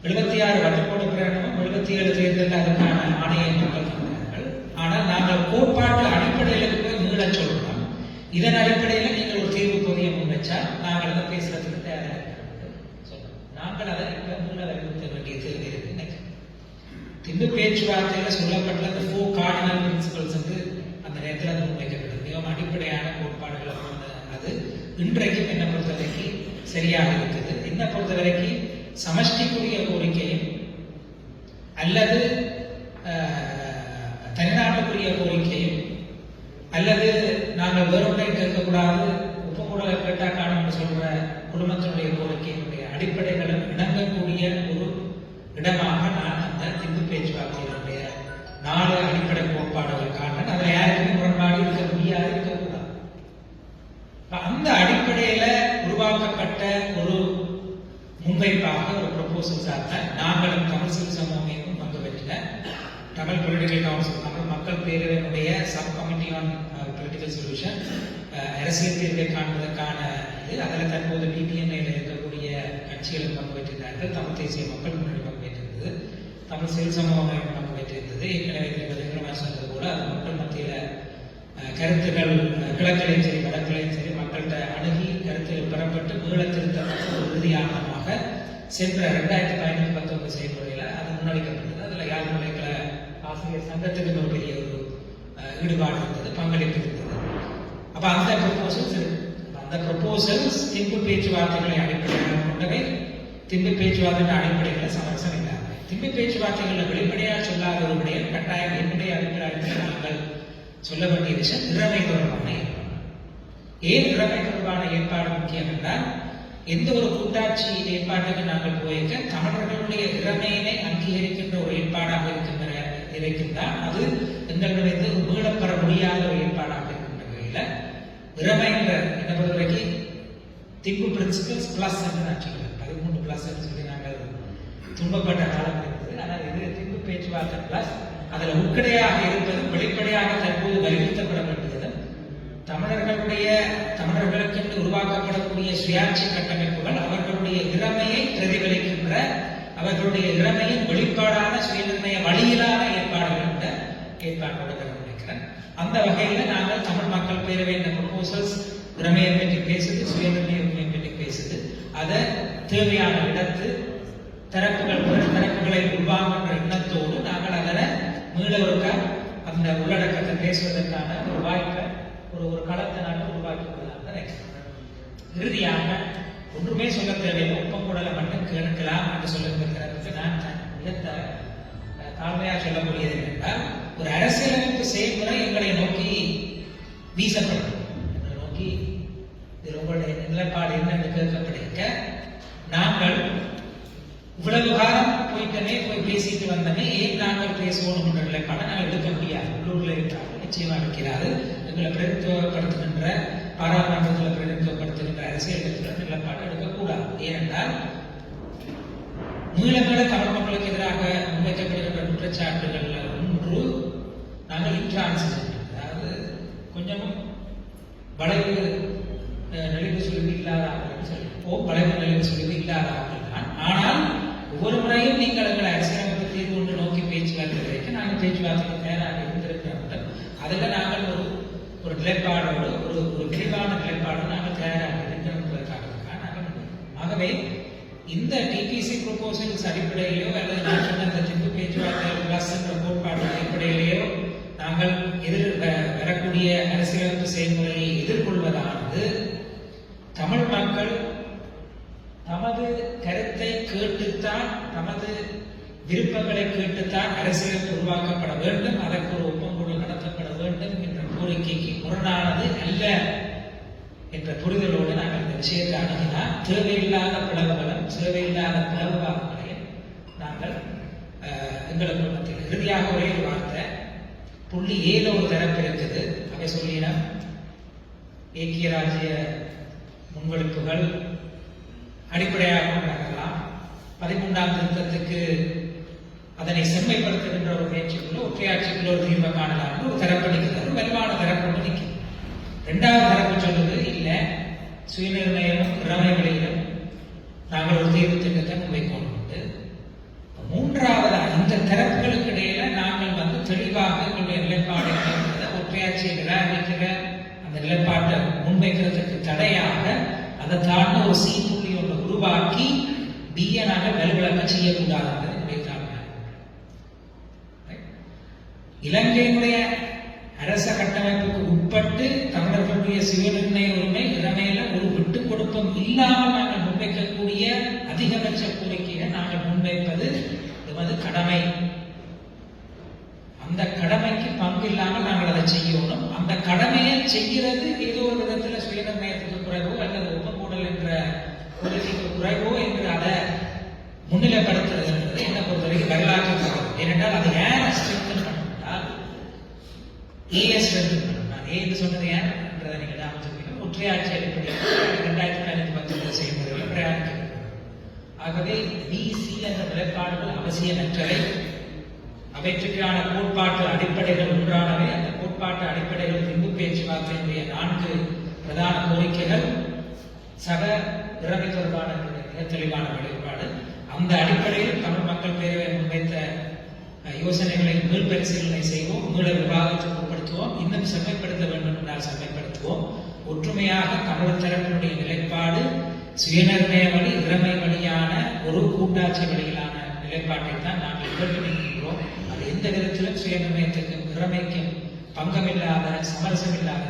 76 வட்டுக்கோடு பிரகடனமும் 77 தேர்தலில் அதுக்கான ஆணையை மக்கள் தந்தார்கள். ஆனால் நாங்கள் கோட்பாட்டு அடிப்படையில் போய் மீளச் சொல்றோம். இதன் அடிப்படையில் நீங்கள் ஒரு தீர்வு பொதியை முன்வச்சா நாங்கள் அதை பேசுறதுக்கு தயாராக சொல்றோம். நாங்கள் அதை இப்ப மீள வலியுறுத்த வேண்டிய தேவை இருக்கு. திம்பு பேச்சுவார்த்தையில சொல்லப்பட்ட அந்த 4 கார்டினல் பிரின்சிபல்ஸ் வந்து அந்த நேரத்தில் அது முன்வைக்கப்பட்டது. மிகவும் அடிப்படையான கோட்பாடுகள் அது இன்றைக்கும் என்ன பொறுத்தவரைக்கு சரியாக இருக்குது. என்ன பொறுத்தவரைக்கு சமஷ்டிக்குரிய கோரிக்கையும் அல்லது தனிநாட்டுக்குரிய கோரிக்கையும் அல்லது நாங்கள் வேறொன்றை கேட்கக்கூடாது ஒப்புக்கூடலை கேட்டா காணும் சொல்ற குடும்பத்தினுடைய கோரிக்கையினுடைய அடிப்படைகளும் இணங்கக்கூடிய ஒரு இடமாக நான் அந்த திம்பு பேச்சுவார்த்தையினுடைய 4 அடிப்படை கோட்பாடுகள் காண்றேன். அதில் யாருக்குமே முரண்பாடு இருக்க முடியாது, இருக்கக்கூடாது. அந்த அடிப்படையில உருவாக்கப்பட்ட ஒரு முன்வைப்பாக ஒரு ப்ரொபோசல்ஸாக நாங்களும் தமிழ் சிவில் சமூகமும் பங்கு பெற்ற தமிழ் பொலிட்டிக்கல் கவுன்சில், தமிழ் மக்கள் பேரவையினுடைய sub committee on political solution, அரசியல் தீர்வை காண்பதற்கான இது, அதில் தற்போது பிபிஎன்ஐயில் இருக்கக்கூடிய கட்சிகளும் பங்கு பெற்றிருந்தார்கள். தமிழ் தேசிய மக்கள் முன்னணி பங்கு பெற்றிருந்தது, தமிழ் சிவில் சமூகம் பங்கு பெற்றிருந்தது. ஏற்கனவே சொன்னது போல அது மக்கள் மத்தியில் கருத்துக்கள் கிழக்கிலையும் சரி வடக்கிலையும் சரி மக்கள்கிட்ட அணுகி கருத்துகள் பெறப்பட்டு மீள திருத்தப்பட்ட ஒரு இறுதியானமாக சென்ற 2019 செயல்முறையில் அது முன்னெடுக்கப்பட்டது. அதில் யாழ் முறைகள ஆசிரியர் சங்கத்துக்கு ஒரு பெரிய ஒரு ஈடுபாடு இருந்தது, பங்களிப்பு இருந்தது. அப்ப அந்த ப்ரொபோசல்ஸ் திம்பு பேச்சுவார்த்தைகளை அடிப்படையாக கொண்டவை. திம்பு பேச்சுவார்த்தை அடிப்படையில் சமரசம் இல்லாமல் திம்பு பேச்சுவார்த்தைகளை வெளிப்படையாக சொல்லாத ஒரு விடயம் கட்டாயம் என்னுடைய அபிப்பிராயத்தில் நாங்கள் சொல்ல வேண்டிய விஷயம் இறமை தொடர்பான ஏற்பாடு. ஏன் இறமை தொடர்பான ஏற்பாடு முக்கியம் என்றால், எந்த ஒரு கூட்டாட்சி ஏற்பாட்டுக்கு நாங்கள் போயிருக்க தமிழர்களுடைய இறமையினை அங்கீகரிக்கின்ற ஒரு ஏற்பாடாக இருக்கின்றால் அது எங்களுடைய மீளப்பெற முடியாத ஒரு ஏற்பாடாக இருக்கின்ற வகையில் இறமை என்ற என்ன பொறுத்தவரைக்கும் திம்பு பிரின்சிபல்ஸ் பிளஸ் என்று நான் சொல்லுவேன். 13 பிளஸ் என்று சொல்லி நாங்கள் துன்பப்பட்ட காலம் இருந்தது. ஆனால் இது திம்பு பேச்சுவார்த்தை பிளஸ். அதில் உட்கடையாக இருப்பது வெளிப்படையாக தற்போது வலியுறுத்தப்பட வேண்டியது தமிழர்களுக்கு உருவாக்கப்படக்கூடிய சுயாட்சி கட்டமைப்புகள் அவர்களுடைய இறமையை பிரதிபலிக்கின்ற, அவர்களுடைய இறமையின் வெளிப்பாடான சுயநிர்ணய வழியிலான ஏற்பாடுகள் என்ற ஏற்பாட்டோடு நினைக்கிறேன். அந்த வகையில் நாங்கள் தமிழ் மக்கள் பேரவை என்ற ப்ரொபோசல்ஸ் இறமையை பற்றி பேசுது, சுயநிர்ணய உரிமையை பற்றி பேசுது. அதை தேவையான இடத்து தரப்புகளை உருவாக்குகின்ற எண்ணத்தோடு நாங்கள் அதனை மீளவருக்க அந்த உள்ளடக்கத்தை பேசுவதற்கான ஒரு வாய்ப்பை ஒரு களத்தை நாங்கள் உருவாக்கி இறுதியாக ஒன்றுமே சொல்ல தேவையில்லை, ஒப்பக்கூடலை மட்டும் கேட்கலாம் என்று சொல்லிருக்கிறதுக்கு நான் மிக தாழ்மையாக சொல்லக்கூடியது என்றால், ஒரு அரசியலமைப்பு செயல்முறை எங்களை நோக்கி வீசப்படும், எங்களை நோக்கி உங்களுடைய நிலைப்பாடு என்ன என்று கேட்கப்படுகிற நாங்கள் இவ்வளவு காலம் போய் பேசிட்டு வந்தமே ஏன் நாங்கள் பேசுவோம் என்ற நிலைப்பாடை நாங்கள் எடுக்க முடியாது. உள்ளூரில் இருக்கிறார்கள், நிச்சயமா இருக்கிறாரு. எங்களை பிரதித்துவப்படுத்துகின்ற பாராளுமன்றத்தில் பிரதித்துவப்படுத்துகின்ற அரசியல் கட்சிகள் நிலைப்பாடு எடுக்கக்கூடாது. ஏனென்றால் மீளமீள தமிழ் மக்களுக்கு எதிராக முன்வைக்கப்படுகின்ற குற்றச்சாட்டுகள் ஒன்று நாங்கள் இன்ட்ரான்சிஜென்ட், அதாவது கொஞ்சமும் வளைவு நெளிவு சுழிவு இல்லாதவர்கள் சொல்லுவோம், வளைவு நெளிவு சுழிவு இல்லாதவர்கள் தான். ஆனால் ஒவ்வொரு முறையும் நீங்கள் எங்களை அரசியலமைப்பு தீர்வு ஒன்று நோக்கி பேச்சுவார்த்தை வைக்க நாங்கள் பேச்சுவார்த்தைக்கு தயாராக இருந்திருக்கிறோம். அதில் நாங்கள் ஒரு நிலைப்பாடோடு ஒரு விரிவான நிலைப்பாடோடு நாங்கள் தயாராக இருக்கிறோம். ஆகவே இந்த டிபிசி ப்ரொபோசல்ஸ் அடிப்படையிலோ அல்லது நான் சொன்ன அந்த திம்பு பேச்சுவார்த்தை பிளஸ் என்ற கோட்பாடு அடிப்படையிலேயோ நாங்கள் வரக்கூடிய அரசியலமைப்பு செயல்முறையை எதிர்கொள்வதானது தமிழ் மக்கள் தமது கருத்தை கேட்டுத்தான், தமது விருப்பங்களை கேட்டுத்தான் அரசியல் உருவாக்கப்பட வேண்டும், அதற்கு ஒரு ஒப்பங்குழு நடத்தப்பட வேண்டும் என்ற கோரிக்கைக்கு முரணானது அல்ல என்ற புரிதலோடு நாங்கள் இந்த விஷயத்தை அணுகினால் தேவையில்லாத பிளவுகளும் தேவையில்லாத பிளவுகளையும் நாங்கள் எங்களுக்கு மத்தியில் இறுதியாக ஒரே ஒரு வார்த்தை, புள்ளி 7 ஒரு தரப்பு இருக்குது. அவை சொல்லினா ஏக்கிய ராஜ்ய முன்வெடுப்புகள் அடிப்படையாக கொண்டாடலாம், 13ஆம் திருத்தத்துக்கு அதனை செம்மைப்படுத்துகின்ற ஒரு முயற்சிக்குள்ள ஒற்றையாட்சிக்குள்ள ஒரு தீர்வை காணலாம் ஒரு தரப்பு நிற்கிறது, வலுவான தரப்பு நிற்கிறது. 2வது தரப்பு சொல்வது இல்லை, சுயநிர்ணயம் இறமை வழியிலும் நாங்கள் ஒரு தீர்வு திட்டத்தை முன்வைக்கொண்டு தரங்களுக்கு இடையில நாங்கள் வந்து தெளிவாக எங்களுடைய நிலைப்பாடை ஒற்றையாட்சியை நிராகரிக்கிற அந்த நிலைப்பாட்டை முன்வைக்கிறதுக்கு தடையாக அதை தாண்ட ஒரு சீப்புள்ளி ஒன்று உருவாக்கி பிஎனாக வலுவிழக்க செய்யக்கூடாது என்னுடைய தாழ்மை. இலங்கையினுடைய அரச கட்டமைப்புக்கு உட்பட்டு தமிழர்களுடைய சுயநிர்ணய உரிமை இளமையில ஒரு விட்டுக் கொடுப்பும் இல்லாமல் நாங்கள் முன்வைக்கக்கூடிய அதிகபட்ச கோரிக்கையை நாங்கள் முன்வைப்பது எமது கடமை. அந்த கடமைக்கு பங்கு இல்லாமல் நாங்கள் அதை செய்யணும். அந்த கடமையை செய்கிறது ஏதோ ஒரு விதத்தில் சுயநிர்ணயத்துக்கு குறைவோ அல்லது ஒப்பக்கூடல் என்ற கொள்கைக்கு குறைவோ என்று அதை முன்னிலைப்படுத்துறது என்பது என்ன பொறுத்தவரைக்கும் வரலாற்று. ஏனென்றால் அது ஏன் ஸ்ட்ரென்தன் பண்ணால் நான் ஏன்னு சொன்னது ஏன்றதை நீங்கள் ஞாபகம் ஒற்றையாட்சி அடிப்படையில் 2019 செய்முறையில் பிரயாணிக்கிறது. ஆகவே பிசி என்ற நிலைப்பாடுகள் அவசியமற்றவை. அவற்றுக்கான கோட்பாட்டு அடிப்படைகள் ஒன்றானவை. அந்த கோட்பாட்டு அடிப்படைகள் பின்பு பேச்சுவார்த்தையினுடைய 4 பிரதான கோரிக்கைகள் சக இறமை தொடர்பான மிக தெளிவான வெளிப்பாடு. அந்த அடிப்படையில் தமிழ் மக்கள் பேரவை முன்வைத்த யோசனைகளை மீள் பரிசீலனை செய்வோம், மீள விவாதத்துக்கு உட்படுத்துவோம், இன்னும் செம்மைப்படுத்த வேண்டும் என்றால் செம்மைப்படுத்துவோம். ஒற்றுமையாக தமிழர் தரப்பினுடைய நிலைப்பாடு சுயநிர்ணய வழி இறமை வழியான ஒரு கூட்டாட்சி வழியிலான நிலைப்பாட்டை தான் நாங்கள் கேட்டுக்கொள்கிறோம். அது எந்த விதத்திலும் சுயநிர்ணயத்துக்கும் இறமைக்கும் பங்கமில்லாத சமரசமில்லாத